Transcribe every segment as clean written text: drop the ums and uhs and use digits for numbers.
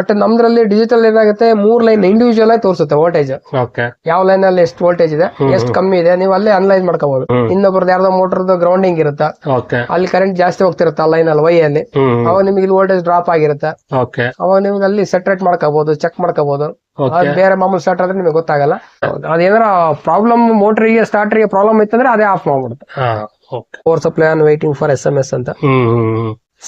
But ನಮ್ದ್ರಲ್ಲಿ digital ಏನಾಗುತ್ತೆ 3 line individual ಆಗಿ ತೋರಿಸುತ್ತೆ ವೋಲ್ಟೇಜ್. ಯಾವ ಲೈನ್ ಅಲ್ಲಿ ಎಷ್ಟು ವೋಲ್ಟೇಜ್ ಇದೆ, ಎಷ್ಟು ಕಮ್ಮಿ ಇದೆ, ನೀವು ಅಲ್ಲೇ ಅನಲೈಸ್ ಮಾಡ್ಕೋಬಹುದು. ಇನ್ನೊಬ್ರದ್ದು ಯಾರ್ದೋ ಮೋಟರ್ದು ಗ್ರೌಂಡಿಂಗ್ ಇರುತ್ತೆ, ಅಲ್ಲಿ ಕರೆಂಟ್ ಜಾಸ್ತಿ ಹೋಗ್ತಿರುತ್ತೆ ಆ ಲೈನ್ ಅಲ್ಲಿ ವೈ ಅಲ್ಲಿ, ಅವಾಗ ನಿಮ್ಗೆ ಇಲ್ಲಿ ವೋಲ್ಟೇಜ್ ಡ್ರಾಪ್ ಆಗಿರುತ್ತೆ. ಅವಾಗ ನಿಮ್ಗೆ ಅಲ್ಲಿ ಸೆಟ್ರೇಟ್ ಮಾಡ್ಕೋಬಹುದು, ಚೆಕ್ ಮಾಡ್ಕೋಬಹುದು. ಬೇರೆ ಮಾಮೂಲಿ ಸ್ಟಾರ್ಟ್ ಆದ್ರೆ ನಿಮಗೆ ಗೊತ್ತಾಗಲ್ಲ. ಅದೇನಾರ ಪ್ರಾಬ್ಲಮ್ ಮೋಟರ್ಗೆ ಸ್ಟಾರ್ಟರ್ಗೆ ಪ್ರಾಬ್ಲಮ್ ಇತ್ತಂದ್ರೆ ಅದೇ ಆಫ್ ಮಾಡ್ಬಿಡುತ್ತೆ. Power supply on waiting for SMS ಅಂತ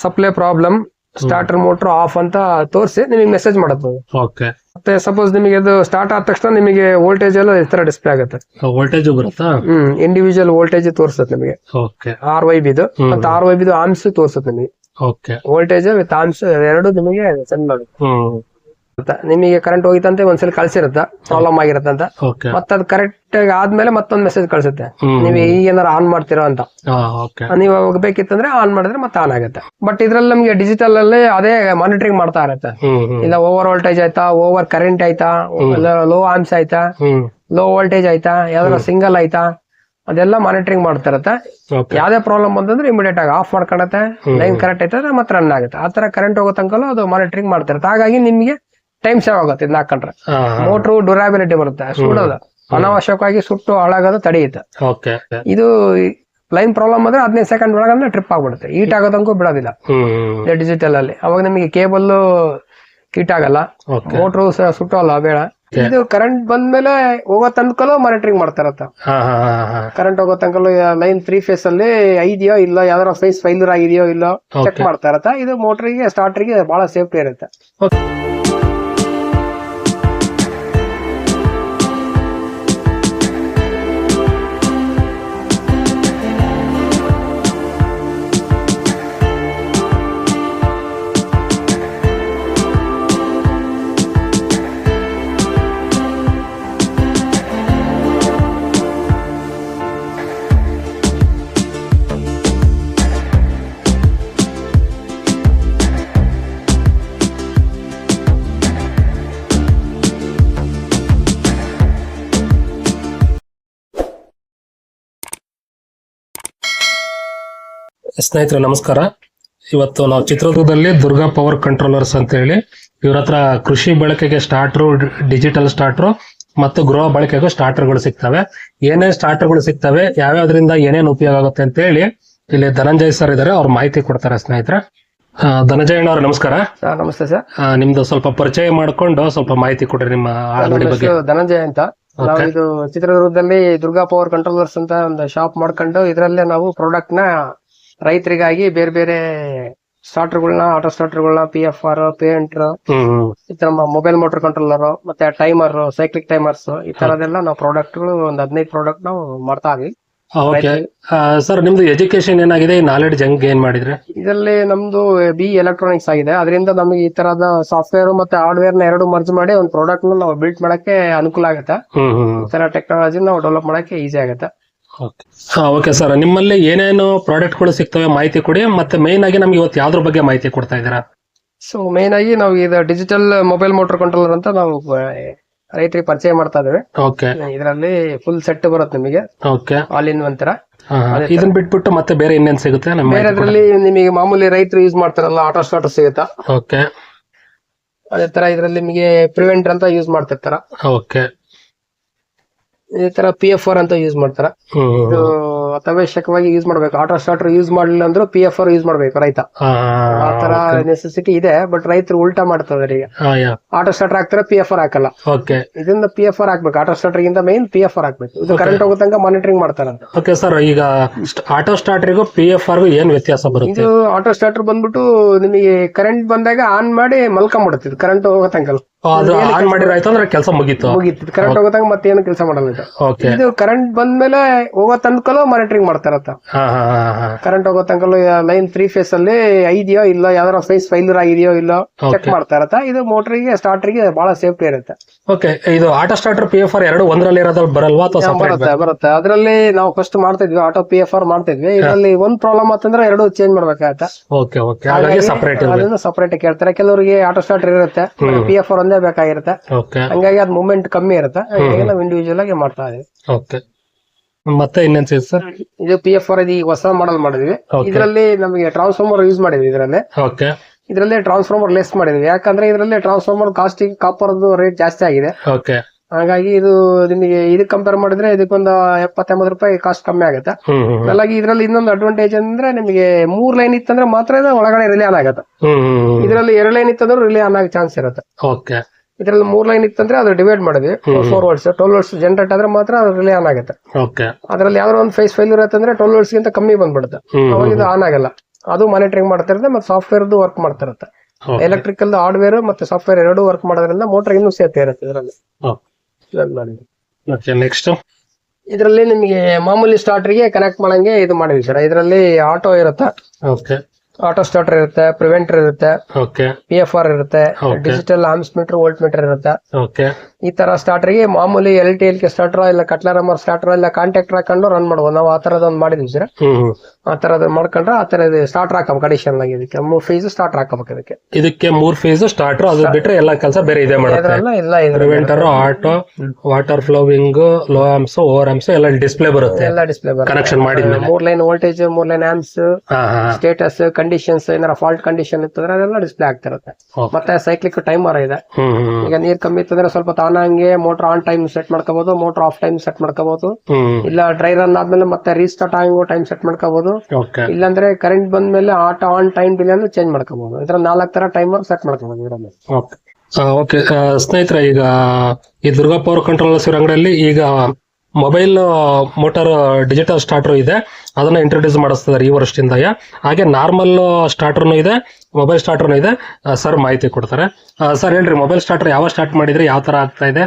supply problem starter motor off ಅಂತ ತೋರಿಸಿ ನಿಮಗೆ ಮೆಸೇಜ್ ಮಾಡುತ್ತೆ. ಮತ್ತೆ ಸಪೋಸ್ ನಿಮಗೆ ಅದು ಸ್ಟಾರ್ಟ್ ಆದ ತಕ್ಷಣ ನಿಮಗೆ ವೋಲ್ಟೇಜ್ ಎಲ್ಲ ಈ ತರ ಡಿಸ್ಪ್ಲೇ ಆಗುತ್ತೆ. ವೋಲ್ಟೇಜ್ ಬರುತ್ತಾ? ಇಂಡಿವಿಜುವಲ್ ವೋಲ್ಟೇಜ್ ತೋರಿಸುತ್ತೆ ನಿಮಗೆ. RYB ಮತ್ತೆ RYB ಆರ್ಮ್ಸ್ ತೋರಿಸುತ್ತೆ ನಿಮಗೆ. ವೋಲ್ಟೇಜ್ ವಿತ್ ಆರ್ಮ್ಸ್ ಎರಡು ನಿಮಗೆ ಸೆಂಡ್ ಮಾಡುತ್ತೆ. ನಿಮಗೆ ಕರೆಂಟ್ ಹೋಗಿತ್ತಂತೆ ಒಂದ್ಸಲ ಕಳ್ಸಿರುತ್ತೆ, ಪ್ರಾಬ್ಲಮ್ ಆಗಿರುತ್ತೆ ಅಂತ. ಮತ್ತೆ ಅದು ಕರೆಕ್ಟ್ ಆದ್ಮೇಲೆ ಮತ್ತೊಂದ್ ಮೆಸೇಜ್ ಕಳ್ಸುತ್ತೆ, ನೀವು ಈಗ ಏನಾರ ಆನ್ ಮಾಡ್ತಿರೋ ಅಂತ. ನೀವು ಹೋಗ್ಬೇಕಿತ್ತಂದ್ರೆ ಆನ್ ಮಾಡಿದ್ರೆ ಮತ್ತೆ ಆನ್ ಆಗುತ್ತೆ. ಬಟ್ ಇದ್ರಲ್ಲಿ ನಮ್ಗೆ ಡಿಜಿಟಲ್ ಅಲ್ಲಿ ಅದೇ ಮಾನಿಟರಿಂಗ್ ಮಾಡ್ತಾ ಇರುತ್ತೆ. ಇಲ್ಲ ಓವರ್ ವೋಲ್ಟೇಜ್ ಆಯ್ತಾ, ಓವರ್ ಕರೆಂಟ್ ಆಯ್ತಾ, ಲೋ ಆರ್ಮ್ಸ್ ಆಯ್ತಾ, ಲೋ ವೋಲ್ಟೇಜ್ ಆಯ್ತಾ, ಯಾವ್ದಾರ ಸಿಂಗಲ್ ಆಯ್ತಾ, ಅದೆಲ್ಲ ಮಾನಿಟರಿಂಗ್ ಮಾಡ್ತಾ ಇರುತ್ತೆ. ಯಾವ್ದೇ ಪ್ರಾಬ್ಲಮ್ ಬಂದ್ರೆ ಇಮಿಡಿಯೇಟ್ ಆಗಿ ಆಫ್ ಮಾಡ್ಕೊಳತ್ತೆ. ಲೈನ್ ಕರೆಕ್ಟ್ ಆಯ್ತಂದ್ರೆ ಮತ್ತೆ ರನ್ ಆಗುತ್ತೆ. ಆತರ ಕರೆಂಟ್ ಹೋಗೋ ತನಕ ಅದು ಮಾನಿಟರಿಂಗ್ ಮಾಡ್ತಾ ಇರುತ್ತೆ. ಹಾಗಾಗಿ ನಿಮ್ಗೆ ಟೈಮ್ ಸೇವ್ ಆಗುತ್ತೆ. ಇದನ್ನ ಹಾಕೊಂಡ್ರೆ ಮೋಟ್ರು ಡ್ಯೂರಾಬಿಲಿಟಿ ಬರುತ್ತೆ, ಸುಡೋದು ಅನಾವಶ್ಯಕವಾಗಿ ಸುಟ್ಟು ಹಾಳಾಗೋದು ತಡೆಯುತ್ತೆ. ಇದು ಲೈನ್ ಪ್ರಾಬ್ಲಮ್ ಅಂದ್ರೆ 15 ಸೆಕೆಂಡ್ ಒಳಗಂದ್ರೆ ಟ್ರಿಪ್ ಆಗ್ಬಿಡುತ್ತೆ. ಹೀಟ್ ಆಗೋ ತನಕ ಬಿಡೋದಿಲ್ಲ ಡಿಜಿಟಲ್ ಅಲ್ಲಿ. ಅವಾಗ ನಿಮಗೆ ಕೇಬಲ್ ಹೀಟ್ ಆಗಲ್ಲ, ಮೋಟ್ರು ಸುಟ್ಟೋಲ್ಲ ಬೇಡ. ಇದು ಕರೆಂಟ್ ಬಂದ್ಮೇಲೆ ಹೋಗೋ ತನಕಲೂ ಮಾನಿಟರಿಂಗ್ ಮಾಡ್ತಾ ಇರತ್ತ. ಕರೆಂಟ್ ಹೋಗೋ ತನಕಲೂ ಲೈನ್ 3 ಫೇಸ್ ಅಲ್ಲಿ ಇದೆಯೋ ಇಲ್ಲ, ಯಾವ್ದಾರ ಫೇಸ್ ಫೈಲರ್ ಆಗಿದೆಯೋ ಇಲ್ಲೋ ಚೆಕ್ ಮಾಡ್ತಾ ಇರತ್ತ. ಇದು ಮೋಟರ್ಗೆ ಸ್ಟಾರ್ಟರ್ಗೆ ಬಹಳ ಸೇಫ್ಟಿ ಇರುತ್ತೆ. ಸ್ನೇಹಿತರೆ ನಮಸ್ಕಾರ. ಇವತ್ತು ನಾವು ಚಿತ್ರದುರ್ಗದಲ್ಲಿ ದುರ್ಗಾ ಪವರ್ ಕಂಟ್ರೋಲರ್ಸ್ ಅಂತ ಹೇಳಿ ಇವ್ರ ಹತ್ರ ಕೃಷಿ ಬಳಕೆಗೆ ಸ್ಟಾರ್ಟರ್, ಡಿಜಿಟಲ್ ಸ್ಟಾರ್ಟರ್ ಮತ್ತು ಗೃಹ ಬಳಕೆಗೂ ಸ್ಟಾರ್ಟರ್ಗಳು ಸಿಗ್ತವೆ. ಏನೇನ್ ಸ್ಟಾರ್ಟರ್ಗಳು ಸಿಗ್ತವೆ, ಯಾವ್ಯಾವ್ದ್ರಿಂದ ಏನೇನು ಉಪಯೋಗ ಆಗುತ್ತೆ ಅಂತ ಹೇಳಿ ಇಲ್ಲಿ ಧನಂಜಯ್ ಸರ್ ಇದಾರೆ, ಅವ್ರು ಮಾಹಿತಿ ಕೊಡ್ತಾರೆ. ಸ್ನೇಹಿತರೆ ಧನಂಜಯ್ ಅವ್ರ ನಮಸ್ಕಾರ. ನಮಸ್ತೆ ಸರ್. ನಿಮ್ದು ಸ್ವಲ್ಪ ಪರಿಚಯ ಮಾಡ್ಕೊಂಡು ಸ್ವಲ್ಪ ಮಾಹಿತಿ ಕೊಡ್ರಿ ನಿಮ್ಮ ಅಂಗಡಿ ಬಗ್ಗೆ. ಧನಂಜಯ್ ಅಂತ. ನಾವು ಇದು ಚಿತ್ರದುರ್ಗದಲ್ಲಿ ದುರ್ಗಾ ಪವರ್ ಕಂಟ್ರೋಲರ್ಸ್ ಅಂತ ಒಂದು ಶಾಪ್ ಮಾಡ್ಕೊಂಡು ಇದರಲ್ಲೇ ನಾವು ಪ್ರಾಡಕ್ಟ್ ನ ರೈತರಿಗಾಗಿ ಬೇರೆ ಬೇರೆ ಸ್ಟಾರ್ಟರ್ಗಳನ್ನ, ಆಟೋ ಸ್ಟಾರ್ಟರ್ಗಳನ್ನ, PFR, ಪೇಂಟರ್, ಈ ತರ ಮೊಬೈಲ್ ಮೋಟರ್ ಕಂಟ್ರೋಲರ್, ಮತ್ತೆ ಟೈಮರ್, ಸೈಕ್ಲಿಕ್ ಟೈಮರ್ಸ್, ಈ ತರದೆಲ್ಲ ನಾವು ಪ್ರಾಡಕ್ಟ್ಗಳು ಒಂದು 15 ಪ್ರಾಡಕ್ಟ್ ನಾವು ಮಾಡ್ತಾ ಇದ್ವಿ. ಸರ್ ನಿಮ್ದು ಎಜುಕೇಶನ್ ಏನಾಗಿದೆ, ನಾಲೆಡ್ಜ್ ಹೆಂಗ್ ಗೇನ್ ಮಾಡಿದ್ರೆ? ಇದರಲ್ಲಿ ನಮ್ದು BE ಎಲೆಕ್ಟ್ರಾನಿಕ್ಸ್ ಆಗಿದೆ. ಅದರಿಂದ ನಮಗೆ ಈ ತರದ ಸಾಫ್ಟ್ವೇರ್ ಮತ್ತೆ ಹಾರ್ಡ್ವೇರ್ ನ ಎರಡು ಮರ್ಜ್ ಮಾಡಿ ಒಂದು ಪ್ರಾಡಕ್ಟ್ ನಾವು ಬಿಲ್ಡ್ ಮಾಡಕ್ಕೆ ಅನುಕೂಲ ಆಗುತ್ತೆ. ಈ ತರ ಟೆಕ್ನಾಲಜಿ ನಾವು ಡೆವಲಪ್ ಮಾಡಕ್ಕೆ ಈಸಿ ಆಗುತ್ತೆ. ಓಕೆ ಸರ್, ನಿಮ್ಮಲ್ಲಿ ಏನೇನು ಪ್ರಾಡಕ್ಟ್ ಗಳು ಸಿಗ್ತವೆ ಮಾಹಿತಿ ಕೊಡಿ. ಮತ್ತೆ ಮೇನ್ ಆಗಿ ನಮ್ಗೆ ಇವತ್ತು ಯಾವ್ದ್ರ ಬಗ್ಗೆ ಮಾಹಿತಿ ಕೊಡ್ತಾ ಇದ್ದೀರಾ? ಸೊ ಮೇನ್ ಆಗಿ ನಾವು ಇದು ಡಿಜಿಟಲ್ ಮೊಬೈಲ್ ಮೋಟರ್ ಕಂಟ್ರೋಲರ್ ಅಂತ ನಾವು ರೈತರಿಗೆ ಪರಿಚಯ ಮಾಡ್ತಾ ಇದ್ದೇವೆ. ಇದರಲ್ಲಿ ಫುಲ್ ಸೆಟ್ ಬರುತ್ತೆ ನಿಮಗೆ, ಆಲ್ ಇನ್ ಒನ್ ತರ. ಇದನ್ನ ಬಿಟ್ಬಿಟ್ಟು ಮತ್ತೆ ಬೇರೆ ಇನ್ನೇನ್ ಸಿಗುತ್ತೆ? ಬೇರೆದ್ರಲ್ಲಿ ನಿಮಗೆ ಮಾಮೂಲಿ ರೈತರು ಯೂಸ್ ಮಾಡ್ತಾರಲ್ಲ ಆಟೋ ಸ್ಟಾರ್ಟರ್ ಸಿಗುತ್ತಾ, ಅದೇ ತರ ಇದರಲ್ಲಿ ನಿಮಗೆ ಪ್ರಿವೆಂಟರ್ ಅಂತ ಯೂಸ್ ಮಾಡ್ತಿರ್ತಾರ. ಈ ತರ PFR ಅಂತ ಯೂಸ್ ಮಾಡ್ತಾರ. ಇದು ಅತ್ಯವಶ್ಯಕವಾಗಿ ಯೂಸ್ ಮಾಡ್ಬೇಕು. ಆಟೋ ಸ್ಟಾರ್ಟರ್ ಯೂಸ್ ಮಾಡ್ಲಿಲ್ಲ ಅಂದ್ರೂ PFR ಯೂಸ್ ಮಾಡ್ಬೇಕು ರೈತ. ಆ ತರ ನೆಸೆಸಿಟಿ ಇದೆ. ಬಟ್ ರೈತರು ಉಲ್ಟಾ ಮಾಡ್ತಾರೆ. ಈಗ ಆಟೋ ಸ್ಟಾರ್ಟರ್ ಹಾಕ್ತಾರೆ, PFR ಹಾಕಲ್ಲ. ಇದನ್ನ PFR ಹಾಕ್ಬೇಕು. ಆಟೋ ಸ್ಟಾರ್ಟರ್ ಗಿಂತ ಮೇನ್ PFR ಹಾಕ್ಬೇಕು. ಇದು ಕರೆಂಟ್ ಹೋಗೋ ತನಕ ಮಾನಿಟರಿಂಗ್ ಮಾಡ್ತಾರ. ಓಕೆ ಸರ್, ಈಗ ಆಟೋ ಸ್ಟಾರ್ಟರ್ಗೂ PFR ಏನ್ ವ್ಯತ್ಯಾಸ ಬರುತ್ತೆ? ಇದು ಆಟೋ ಸ್ಟಾರ್ಟರ್ ಬಂದ್ಬಿಟ್ಟು ನಿಮಗೆ ಕರೆಂಟ್ ಬಂದಾಗ ಆನ್ ಮಾಡಿ ಮಲ್ಕೊಂಡ್ಬಿಡುತ್ತೆ. ಇದು ಕರೆಂಟ್ ಹೋಗೋ ತನಕ ಆನ್ ಮಾಡಿರಾಯ್ತು ಅಂದ್ರೆ ಕೆಲಸ ಮುಗೀತು. ಕರೆಂಟ್ ಹೋಗೋ ತನಕ ಮತ್ತೇನು ಕೆಲಸ ಮಾಡಲ್ಲ. ಇದು ಕರೆಂಟ್ ಬಂದ್ಮೇಲೆ ಹೋಗೋ ತನಕಲೂ ಮಾನಿಟರಿಂಗ್ ಮಾಡ್ತಾ ಇರತ್ತ. ಕರೆಂಟ್ ಹೋಗೋ ತನಕಲೂ ಲೈನ್ 3 ಫೇಸ್ ಅಲ್ಲಿ ಇದೆಯೋ ಇಲ್ಲ, ಯಾವ್ದಾರ ಫೇಸ್ ಫೈಲರ್ ಆಗಿದೆಯೋ ಇಲ್ಲೋ ಚೆಕ್ ಮಾಡ್ತಾ ಇರತ್ತ. ಇದು ಮೋಟರ್ಗೆ ಸ್ಟಾರ್ಟರ್ಗೆ ಬಹಳ ಸೇಫ್ಟಿ ಇರುತ್ತೆ. ಓಕೆ, ಇದು ಆಟೋ ಸ್ಟಾರ್ಟರ್ PFR ಎರಡು ಒಂದರಲ್ಲಿ ಇರೋದ್ರಲ್ಲಿ ಬರಲ್ವಾ? ಬರುತ್ತೆ. ಅದರಲ್ಲಿ ನಾವು ಫಸ್ಟ್ ಮಾಡ್ತಾ ಇದ್ವಿ, ಆಟೋ PFR ಮಾಡ್ತಾ ಇದ್ವಿ. ಇದರಲ್ಲಿ ಒಂದ್ ಪ್ರಾಬ್ಲಮ್ ಆತಂದ್ರೆ ಎರಡು ಚೇಂಜ್ ಮಾಡ್ಬೇಕಾಗತ್ತೆ. ಅದನ್ನ ಸಪರೇಟ್ ಕೇಳ್ತಾರೆ. ಕೆಲವರಿಗೆ ಆಟೋ ಸ್ಟಾರ್ಟರ್ ಇರುತ್ತೆ, PFR ಒಂದೇ ಬೇಕಾಗಿರುತ್ತೆ. ಹಂಗಾಗಿ ಅದ್ ಮೂವ್ಮೆಂಟ್ ಕಮ್ಮಿ ಇರುತ್ತೆ. ನಾವು ಇಂಡಿವಿಜುವಲ್ ಆಗಿ ಮಾಡ್ತಾ ಇದೀವಿ. ಮತ್ತೆ ಇನ್ನೇನ್ ಸರ್? ಇದು PFR ಈಗ ಹೊಸ ಮಾಡಲ್ ಮಾಡಿದ್ವಿ. ಇದರಲ್ಲಿ ನಮಗೆ ಟ್ರಾನ್ಸ್ಫಾರ್ಮರ್ ಯೂಸ್ ಮಾಡಿದ್ವಿ. ಇದರಲ್ಲಿ ಇದರಲ್ಲಿ ಟ್ರಾನ್ಸ್ಫಾರ್ಮರ್ ಲೆಸ್ ಮಾಡಿದ್ವಿ, ಯಾಕಂದ್ರೆ ಇದರಲ್ಲಿ ಟ್ರಾನ್ಸ್ಫಾರ್ಮರ್ ಕಾಸ್ಟಿಗೆ ಕಾಪರ್ದು ರೇಟ್ ಜಾಸ್ತಿ ಆಗಿದೆ. ಓಕೆ. ಹಾಗಾಗಿ ಇದು ನಿಮಗೆ ಇದಕ್ಕೆ ಕಂಪೇರ್ ಮಾಡಿದ್ರೆ ಇದಕ್ಕೊಂದು 70-80 ರೂಪಾಯಿ ಕಾಸ್ಟ್ ಕಮ್ಮಿ ಆಗುತ್ತೆ. ಹಾಗಾಗಿ ಇದರಲ್ಲಿ ಇನ್ನೊಂದು ಅಡ್ವಾಂಟೇಜ್ ಅಂದ್ರೆ ನಿಮಗೆ 3 ಲೈನ್ ಇತ್ತಂದ್ರೆ ಮಾತ್ರ ಇದು ಒಳಗಡೆ ರಿಲೇ ಆನ್ ಆಗುತ್ತೆ. ಇದರಲ್ಲಿ 2 ಲೈನ್ ಇತ್ತಂದ್ರೆ ರಿಲೇ ಆನ್ ಆಗೋ ಚಾನ್ಸ್ ಇರುತ್ತೆ. ಓಕೆ. ಇದರಲ್ಲಿ 3 ಲೈನ್ ಇತ್ತಂದ್ರೆ ಅದು ಡಿವೈಡ್ ಮಾಡಿದ್ವಿ, 4 ವೋಲ್ಟ್ಸ್ 12 ವೋಲ್ಟ್ಸ್ ಜನರೇಟ್ ಆದ್ರೆ ಮಾತ್ರ ಅದು ರಿಲೇ ಆನ್ ಆಗುತ್ತೆ. ಓಕೆ. ಅದ್ರಲ್ಲಿ ಯಾವ್ದೋ ಒಂದು ಫೇಸ್ ಫೇಲ್ಯೂರ್ ಆಯ್ತಂದ್ರೆ 12 ವೋಲ್ಟ್ಸ್ ಗಿಂತ ಕಮ್ಮಿ ಬಂದ್ಬಿಡುತ್ತೆ, ಅವಾಗ ಇದು ಆನ್ ಆಗಲ್ಲ. ಅದು ಮಾನಿಟರಿಂಗ್ ಮಾಡ್ತಾ ಇರುತ್ತೆ ಮತ್ತೆ ಸಾಫ್ಟ್ವೇರ್ ವರ್ಕ್ ಮಾಡ್ತಾ ಇರುತ್ತೆ. ಎಲೆಕ್ಟ್ರಿಕಲ್ ಹಾರ್ಡ್ವೇರ್ ಮತ್ತೆ ಸಾಫ್ಟ್ವೇರ್ ಎರಡೂ ವರ್ಕ್ ಮಾಡೋದ್ರಿಂದ ಮೋಟರ್ ಇನ್ನೂ ಸೇಫ್ಟಿ ಇರುತ್ತೆ ಇದರಲ್ಲಿ. ನೆಕ್ಸ್ಟ್ ಇದರಲ್ಲಿ ನಿಮಗೆ ಮಾಮೂಲಿ ಸ್ಟಾರ್ಟರ್ಗೆ ಕನೆಕ್ಟ್ ಮಾಡಂಗೆ ಇದು ಮಾಡಿದ್ವಿ ಸರ್. ಇದರಲ್ಲಿ ಆಟೋ ಇರುತ್ತೆ, ಓಕೆ, ಆಟೋ ಸ್ಟಾರ್ಟರ್ ಇರುತ್ತೆ, ಪ್ರಿವೆಂಟರ್ ಇರುತ್ತೆ, ಓಕೆ, PFR ಇರುತ್ತೆ, digital arms meter, volt meter ಇರುತ್ತೆ. ಓಕೆ. ಈ ತರ ಸ್ಟಾರ್ಟರ್ಗೆ ಮಾಮೂಲಿ LTLK ಸ್ಟಾರ್ಟರ್ ಇಲ್ಲ ಕಟ್ಲರ್ ಅಮರ್ ಸ್ಟಾರ್ಟರ್ ಇಲ್ಲ ಕಾಂಟ್ಯಾಕ್ಟ್ ಹಾಕೊಂಡು ರನ್ ಮಾಡ್ಬೋದು. ನಾವು ಆ ತರದ ಒಂದು ಮಾಡಿದ್ವಿ ಸರ್. ಆ ತರದ್ ಮಾಡ್ಕೊಂಡ್ರೆ ಆ ತರ ಸ್ಟಾರ್ಟರ್ ಹಾಕಬೇಕು ಕಂಡೀಷನ್ ಆಗಿ. ಇದಕ್ಕೆ 3 ಫೇಸ್ ಸ್ಟಾರ್ಟರ್ ಹಾಕಬೇಕು. ಇದಕ್ಕೆ 3 ಫೇಸ್ ಸ್ಟಾರ್ಟರ್, ಅದು ಬಿಟ್ರೆ ಎಲ್ಲ ಕೆಲಸ ಬೇರೆ ಇದೆ ಮಾಡುತ್ತೆ. Preventer, auto, water flowing, low amps, over amps ಎಲ್ಲ ಡಿಸ್ಪ್ಲೇ ಬರುತ್ತೆ. ಎಲ್ಲ ಡಿಸ್ಪ್ಲೇ ಬರುತ್ತೆ ಕನೆಕ್ಷನ್ ಮಾಡಿದ್ಮೇಲೆ 3 line voltage, 3 line amps, status, conditions, ಏನಾರ ಫಾಲ್ಟ್ ಕಂಡೀಷನ್ ಇತ್ತಂದ್ರೆ ಅದೆಲ್ಲ ಡಿಸ್ಪ್ಲೇ ಆಗ್ತಿರುತ್ತೆ. ಮತ್ತೆ ಸೈಕ್ಲಿಕ್ ಟೈಮರ್ ಇದೆ. ಈಗ ನೀರ್ ಕಮ್ಮಿ ಇತ್ತಂದ್ರೆ ಸ್ವಲ್ಪ ತಾನಂಗೆ ಮೋಟರ್ ಆನ್ ಟೈಮ್ ಸೆಟ್ ಮಾಡ್ಕೋಬಹುದು, ಮೋಟರ್ ಆಫ್ ಟೈಮ್ ಸೆಟ್ ಮಾಡ್ಕೋಬಹುದು. ಇಲ್ಲ ಡ್ರೈ ರನ್ ಆದ್ಮೇಲೆ ಮತ್ತೆ ರೀಸ್ಟಾರ್ಟ್ ಆಗೋ ಟೈಮ್ ಸೆಟ್ ಮಾಡ್ಕೋಬಹುದು. ಇಲ್ಲಾಂದ್ರೆ ಕರೆಂಟ್ ಬಂದ್ಮೇಲೆ ಆನ್ ಟೈಮ್ ಡಿಲೇ ಅನ್ನು ಚೇಂಜ್ ಮಾಡ್ಕೋಬಹುದು. ಇದ್ರ 4 ತರ ಟೈಮರ್ ಸೆಟ್ ಮಾಡ್ಕೋಬಹುದು ಇದರಲ್ಲಿ. ಓಕೆ ಸ್ನೇಹಿತರೆ, ಈಗ ಈ ದುರ್ಗಾ ಪವರ್ ಕಂಟ್ರೋಲರ್ಸ್ ಅಂಗಡಿಯಲ್ಲಿ ಈಗ ಮೊಬೈಲ್ ಮೋಟಾರ್ ಡಿಜಿಟಲ್ ಸ್ಟಾರ್ಟರ್ ಇದೆ, ಅದನ್ನ ಇಂಟ್ರೊಡ್ಯೂಸ್ ಮಾಡಿಸ್ತಿದ್ದಾರೆ ಈ ವರ್ಷದಿಂದ. ಹಾಗೆ ನಾರ್ಮಲ್ ಸ್ಟಾರ್ಟರ್ನು ಇದೆ, ಮೊಬೈಲ್ ಸ್ಟಾರ್ಟರ್ನು ಇದೆ. ಸರ್ ಮಾಹಿತಿ ಕೊಡ್ತಾರೆ. ಸರ್ ಹೇಳ್ರಿ, ಮೊಬೈಲ್ ಸ್ಟಾರ್ಟರ್ ಯಾವ ಸ್ಟಾರ್ಟ್ ಮಾಡಿದ್ರೆ ಯಾವ ತರ ಆಗ್ತಾ ಇದೆ?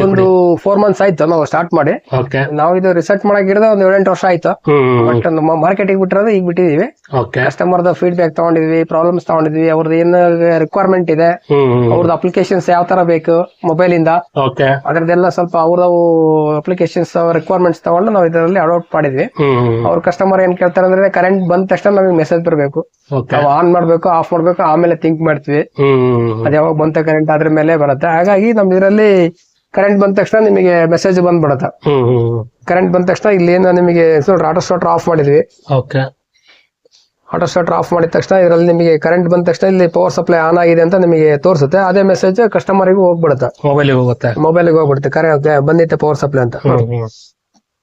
ಒಂದು 4 ಮಂತ್ಸ್ ಆಯ್ತು ನಾವು ಸ್ಟಾರ್ಟ್ ಮಾಡಿ. ಓಕೆ. ನಾವು ಇದು ರಿಸರ್ಚ್ ಮಾಡಕ್ ಇರೋದು ಒಂದು 7-8 ವರ್ಷ ಆಯ್ತು. ಬಟ್ ಮಾರ್ಕೆಟಿಗೆ ಬಿಟ್ಟಿರೋದು ಈಗ ಬಿಟ್ಟಿದೀವಿ. ಕಸ್ಟಮರ್ ಫೀಡ್ಬ್ಯಾಕ್ ತಗೊಂಡಿದ್ವಿ, ಪ್ರಾಬ್ಲಮ್ಸ್ ತಗೊಂಡಿದ್ವಿ, ಅವ್ರದ್ದು ಏನ್ ರಿಕ್ವೈರ್ಮೆಂಟ್ ಇದೆ, ಅವ್ರದ್ದು ಅಪ್ಲಿಕೇಶನ್ಸ್ ಯಾವ ತರ ಬೇಕು ಮೊಬೈಲ್ ಇಂದ, ಅದ್ರದ್ದೆಲ್ಲ ಸ್ವಲ್ಪ ಅವ್ರದ್ದು ಅಪ್ಲಿಕೇಶನ್ಸ್ ರಿಕ್ವೈರ್ಮೆಂಟ್ಸ್ ತಗೊಂಡು ನಾವು ಇದರಲ್ಲಿ ಅಡಾಪ್ಟ್ ಮಾಡಿದ್ವಿ. ಅವ್ರ ಕಸ್ಟಮರ್ ಏನ್ ಕೇಳ್ತಾರೆ ಅಂದ್ರೆ ಕರೆಂಟ್ ಬಂದ ತಕ್ಷಣ ನಮಗೆ ಮೆಸೇಜ್ ಬರಬೇಕು, ನಾವು ಆನ್ ಮಾಡ್ಬೇಕು, ಆಫ್ ಮಾಡ್ಬೇಕು, ಆಮೇಲೆ ಥಿಂಕ್ ಮಾಡ್ತೀವಿ ಅದ್ ಯಾವಾಗ ಬಂತ ಕರೆಂಟ್ ಅದ್ರ ಮೇಲೆ ಬರುತ್ತೆ. ಹಾಗಾಗಿ ನಮ್ ಇದರಲ್ಲಿ ಕರೆಂಟ್ ಬಂದ ತಕ್ಷಣ ನಿಮಗೆ ಮೆಸೇಜ್ ಬಂದ್ಬಿಡತ್ತೆ. ಕರೆಂಟ್ ಬಂದ ತಕ್ಷಣ ಇಲ್ಲಿ ಏನು ನಿಮಗೆ ಆಟೋ ಸ್ಟಾರ್ಟರ್ ಆಫ್ ಮಾಡಿದ್ವಿ. ಆಟೋ ಸ್ಟಾರ್ಟರ್ ಆಫ್ ಮಾಡಿದ ತಕ್ಷಣ ಇದರಲ್ಲಿ ನಿಮಗೆ ಕರೆಂಟ್ ಬಂದ ತಕ್ಷಣ ಇಲ್ಲಿ ಪವರ್ ಸಪ್ಲೈ ಆನ್ ಆಗಿದೆ ಅಂತ ನಿಮಗೆ ತೋರಿಸುತ್ತೆ. ಅದೇ ಮೆಸೇಜ್ ಕಸ್ಟಮರ್ಗೂ ಹೋಗ್ಬಿಡುತ್ತೆ, ಮೊಬೈಲ್ಗೆ ಹೋಗ್ಬಿಡುತ್ತೆ, ಕರೆಕ್ಟ್ ಬಂದಿತ್ತೆ ಪವರ್ ಸಪ್ಲೈ ಅಂತ.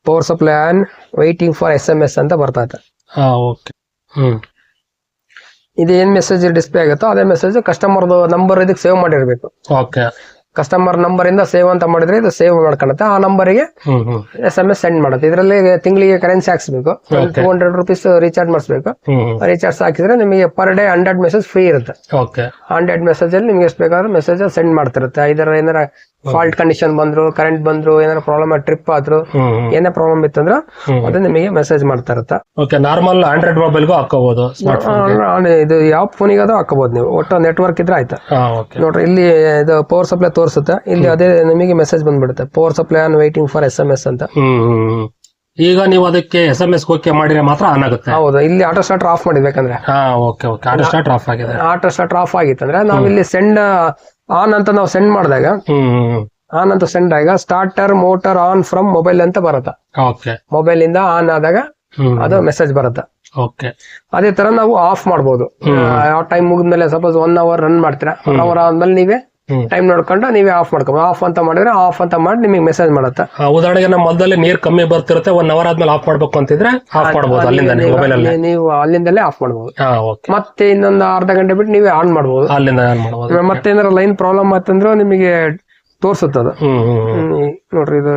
Power supply on waiting for SMS ಅಂತ ಬರ್ತೈತೆ. ಇದು ಏನ್ ಮೆಸೇಜ್ ಡಿಸ್ಪ್ಲೇ ಆಗುತ್ತೋ ಅದೇ ಮೆಸೇಜ್ ಕಸ್ಟಮರ್ದು ನಂಬರ್ ಇದಕ್ಕೆ ಸೇವ್ ಮಾಡಿರ್ಬೇಕು. ಕಸ್ಟಮರ್ ನಂಬರ್ ಇಂದ ಸೇವ್ ಅಂತ ಮಾಡಿದ್ರೆ ಇದು ಸೇವ್ ಮಾಡ್ಕೊಳುತ್ತೆ. ಆ ನಂಬರಿಗೆ SMS ಸೆಂಡ್ ಮಾಡುತ್ತೆ. ಇದರಲ್ಲಿ ತಿಂಗಳಿಗೆ ಕರೆನ್ಸಿ ಹಾಕ್ಸ್ಬೇಕು, 200 ರೂಪೀಸ್ ರೀಚಾರ್ಜ್ ಮಾಡಿಸ್ಬೇಕು. ರೀಚಾರ್ಜ್ ಹಾಕಿದ್ರೆ ನಿಮಗೆ ಪರ್ ಡೇ 100 ಮೆಸೇಜ್ ಫ್ರೀ ಇರುತ್ತೆ. 100 ಮೆಸೇಜ್ ಅಲ್ಲಿ ನಿಮ್ಗೆ ಎಷ್ಟು ಬೇಕಾದ್ರೂ ಮೆಸೇಜ್ ಸೆಂಡ್ ಮಾಡ್ತಿರುತ್ತೆ. ಇದರ ಏನಾರ ಫಾಲ್ಟ್ ಕಂಡೀಷನ್ ಬಂದ್ರು, ಕರೆಂಟ್ ಬಂದ್ರು, ಏನಾರ ಪ್ರಾಬ್ಲಮ್ ಟ್ರಿಪ್ ಆದ್ರು, ಏನೇ ಪ್ರಾಬ್ಲಮ್ ಇತ್ತಂದ್ರೆ ಅದು ನಿಮಗೆ ಮೆಸೇಜ್ ಮಾಡ್ತಾ ಇರುತ್ತೆ. ನಾರ್ಮಲ್ ಆಂಡ್ರಾಯ್ಡ್ ಮೊಬೈಲ್ಗೂ ಹಾಕೋಬಹುದು, ಇದು ಯಾವ ಫೋನಿಗಾದ್ರೂ ಹಾಕೋಬಹುದು ನೀವು, ಒಟ್ಟು ನೆಟ್ವರ್ಕ್ ಇದ್ರೆ ಆಯ್ತಾ. ನೋಡ್ರಿ ಇಲ್ಲಿ ಇದು ಪವರ್ ಸಪ್ಲೈ ತೋರಿಸುತ್ತೆ, ಇಲ್ಲಿ ಅದೇ ನಿಮಗೆ ಮೆಸೇಜ್ ಬಂದ್ಬಿಡುತ್ತೆ, power supply on waiting for SMS ಅಂತ. ಈಗ ನೀವು ಅದಕ್ಕೆ SMS ಓಕೆ ಮಾಡಿದ್ರೆ ಮಾತ್ರ ಆನ್ ಆಗುತ್ತೆ. ಹೌದು, ಇಲ್ಲಿ ಆಟೋ ಸ್ಟಾರ್ಟರ್ ಆಫ್ ಮಾಡಿದ್ಬೇಕಂದ್ರೆ ಆಟೋ ಸ್ಟಾರ್ಟರ್ ಆಫ್ ಆಗಿದೆ. ಆಟೋ ಸ್ಟಾರ್ಟರ್ ಆಫ್ ಆಗಿತ್ತಂದ್ರೆ ನಾವಿಲ್ಲಿ ಸೆಂಡ್ ಆನ್ ಅಂತ ನಾವು ಸೆಂಡ್ ಮಾಡಿದಾಗ, ಆನ್ ಅಂತ ಸೆಂಡ್ ಆಗ starter motor on from mobile ಅಂತ ಬರುತ್ತೆ. ಮೊಬೈಲ್ ಇಂದ ಆನ್ ಆದಾಗ ಅದು ಮೆಸೇಜ್ ಬರುತ್ತೆ. ಅದೇ ತರ ನಾವು ಆಫ್ ಮಾಡಬಹುದು. ಯಾವ ಟೈಮ್ ಮುಗಿದ್ಮೇಲೆ ಸಪೋಸ್ 1 ಅವರ್ ರನ್ ಮಾಡ್ತೀರಾ, 1 ಅವರ್ ಆದ್ಮೇಲೆ ನೀವೇ ಟೈಮ್ ನೋಡ್ಕೊಂಡು ನೀವೇ ಆಫ್ ಮಾಡ್ಕೋಬಹುದು. ಆಫ್ ಅಂತ ಮಾಡಿದ್ರೆ ಆಫ್ ಅಂತ ಮಾಡಿ ನಿಮಗೆ ಮೆಸೇಜ್ ಮಾಡುತ್ತೆ. ಉದಾಹರಣೆಗೆ ನಮ್ಮ ಮೊದಲೇ ನೀರ್ ಕಮ್ಮಿ ಬರ್ತಿರುತ್ತೆ, 1 ಅವರ್ ಆದ್ಮೇಲೆ ಆಫ್ ಮಾಡ್ಬೇಕು ಅಂತಿದ್ರೆ ಆಫ್ ಮಾಡಬಹುದು. ಅಲ್ಲಿಂದ ನೀವು ಅಲ್ಲಿಂದಲೇ ಆಫ್ ಮಾಡಬಹುದು. ಮತ್ತೆ ಇನ್ನೊಂದು ಅರ್ಧ ಗಂಟೆ ಬಿಟ್ಟು ನೀವೇ ಆನ್ ಮಾಡಬಹುದು. ಅಲ್ಲಿಂದ ಆನ್ ಮಾಡಬಹುದು. ಮತ್ತೆ ಏನಾರ ಲೈನ್ ಪ್ರಾಬ್ಲಮ್ ಆತಂದ್ರೆ ನಿಮಗೆ ತೋರ್ಸುತ್ತದ. ನೋಡ್ರಿ, ಇದು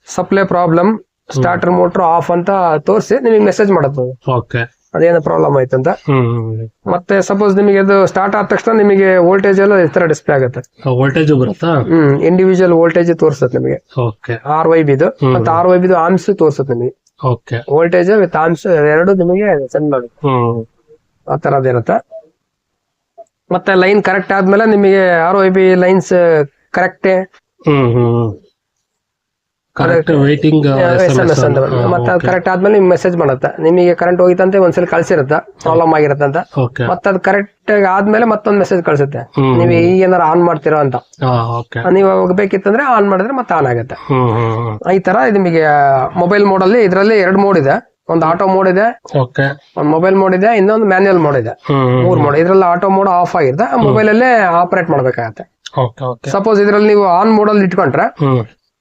supply problem, starter motor off ಅಂತ ತೋರಿಸಿ ನಿಮಗೆ ಮೆಸೇಜ್ ಮಾಡುತ್ತೆ ಅದೇನೋ ಪ್ರಾಬ್ಲಮ್ ಆಯ್ತಂತ. ಮತ್ತೆ ಸಪೋಸ್ ನಿಮಗೆ ಅದು ಸ್ಟಾರ್ಟ್ ಆದ ತಕ್ಷಣ ನಿಮಗೆ ವೋಲ್ಟೇಜ್ ಎಲ್ಲ ಈ ತರ ಡಿಸ್ಪ್ಲೇ ಆಗುತ್ತೆ. ವೋಲ್ಟೇಜ್ ಬರುತ್ತಾ? ಇಂಡಿವಿಜುವಲ್ ವೋಲ್ಟೇಜ್ ತೋರಿಸುತ್ತೆ ನಿಮಗೆ. RYB ಮತ್ತೆ RYB ಆರ್ಮ್ಸ್ ತೋರಿಸುತ್ತೆ ನಿಮಗೆ. ವೋಲ್ಟೇಜ್ ವಿತ್ ಆರ್ಮ್ಸ್ ಎರಡು ನಿಮಗೆ ಸೆಂಡ್ ಮಾಡುತ್ತೆ. ಆ ತರದಿರುತ್ತೆ. ಮತ್ತೆ ಲೈನ್ ಕರೆಕ್ಟ್ ಆದ್ಮೇಲೆ ನಿಮಗೆ RYB ಲೈನ್ಸ್ ಕರೆಕ್ಟ್ SMS ಅಂತ ಮತ್ತೆ ಕರೆಕ್ಟ್ ಆದ್ಮೇಲೆ ನಿಮ್ಗೆ ಮೆಸೇಜ್ ಮಾಡುತ್ತೆ. ನಿಮಗೆ ಕರೆಂಟ್ ಹೋಗಿತ್ತಂತೆ ಒಂದ್ಸಲ ಕಳ್ಸಿರುತ್ತೆ, ಪ್ರಾಬ್ಲಮ್ ಆಗಿರುತ್ತೆ ಅಂತ. ಮತ್ತೆ ಅದು ಕರೆಕ್ಟ್ ಆದ್ಮೇಲೆ ಮತ್ತೊಂದ್ ಮೆಸೇಜ್ ಕಳ್ಸುತ್ತೆ, ನೀವು ಈಗ ಏನಾರ ಆನ್ ಮಾಡ್ತಿರೋ ಅಂತ. ನೀವು ಹೋಗ್ಬೇಕಿತ್ತಂದ್ರೆ ಆನ್ ಮಾಡಿದ್ರೆ ಮತ್ತೆ ಆನ್ ಆಗುತ್ತೆ. ಈ ತರ ನಿಮಗೆ ಮೊಬೈಲ್ ಮೋಡ್ ಅಲ್ಲಿ ಇದರಲ್ಲಿ 2 ಮೋಡ್ ಇದೆ. ಒಂದು ಆಟೋ ಮೋಡ್ ಇದೆ, ಓಕೆ ಒಂದು ಮೊಬೈಲ್ ಮೋಡ್ ಇದೆ, ಇನ್ನೊಂದು ಮ್ಯಾನ್ಯಲ್ ಮೋಡ್ ಇದೆ. 3 ಮೋಡ್. ಇದ್ರಲ್ಲಿ ಆಟೋ ಮೋಡ್ ಆಫ್ ಆಗಿರುತ್ತೆ, ಮೊಬೈಲ್ ಅಲ್ಲೇ ಆಪರೇಟ್ ಮಾಡ್ಬೇಕಾಗತ್ತೆ. ಓಕೆ ಓಕೆ ಸಪೋಸ್ ಇದ್ರಲ್ಲಿ ನೀವು ಆನ್ ಮೋಡ್ ಅಲ್ಲಿ ಇಟ್ಕೊಂಡ್ರೆ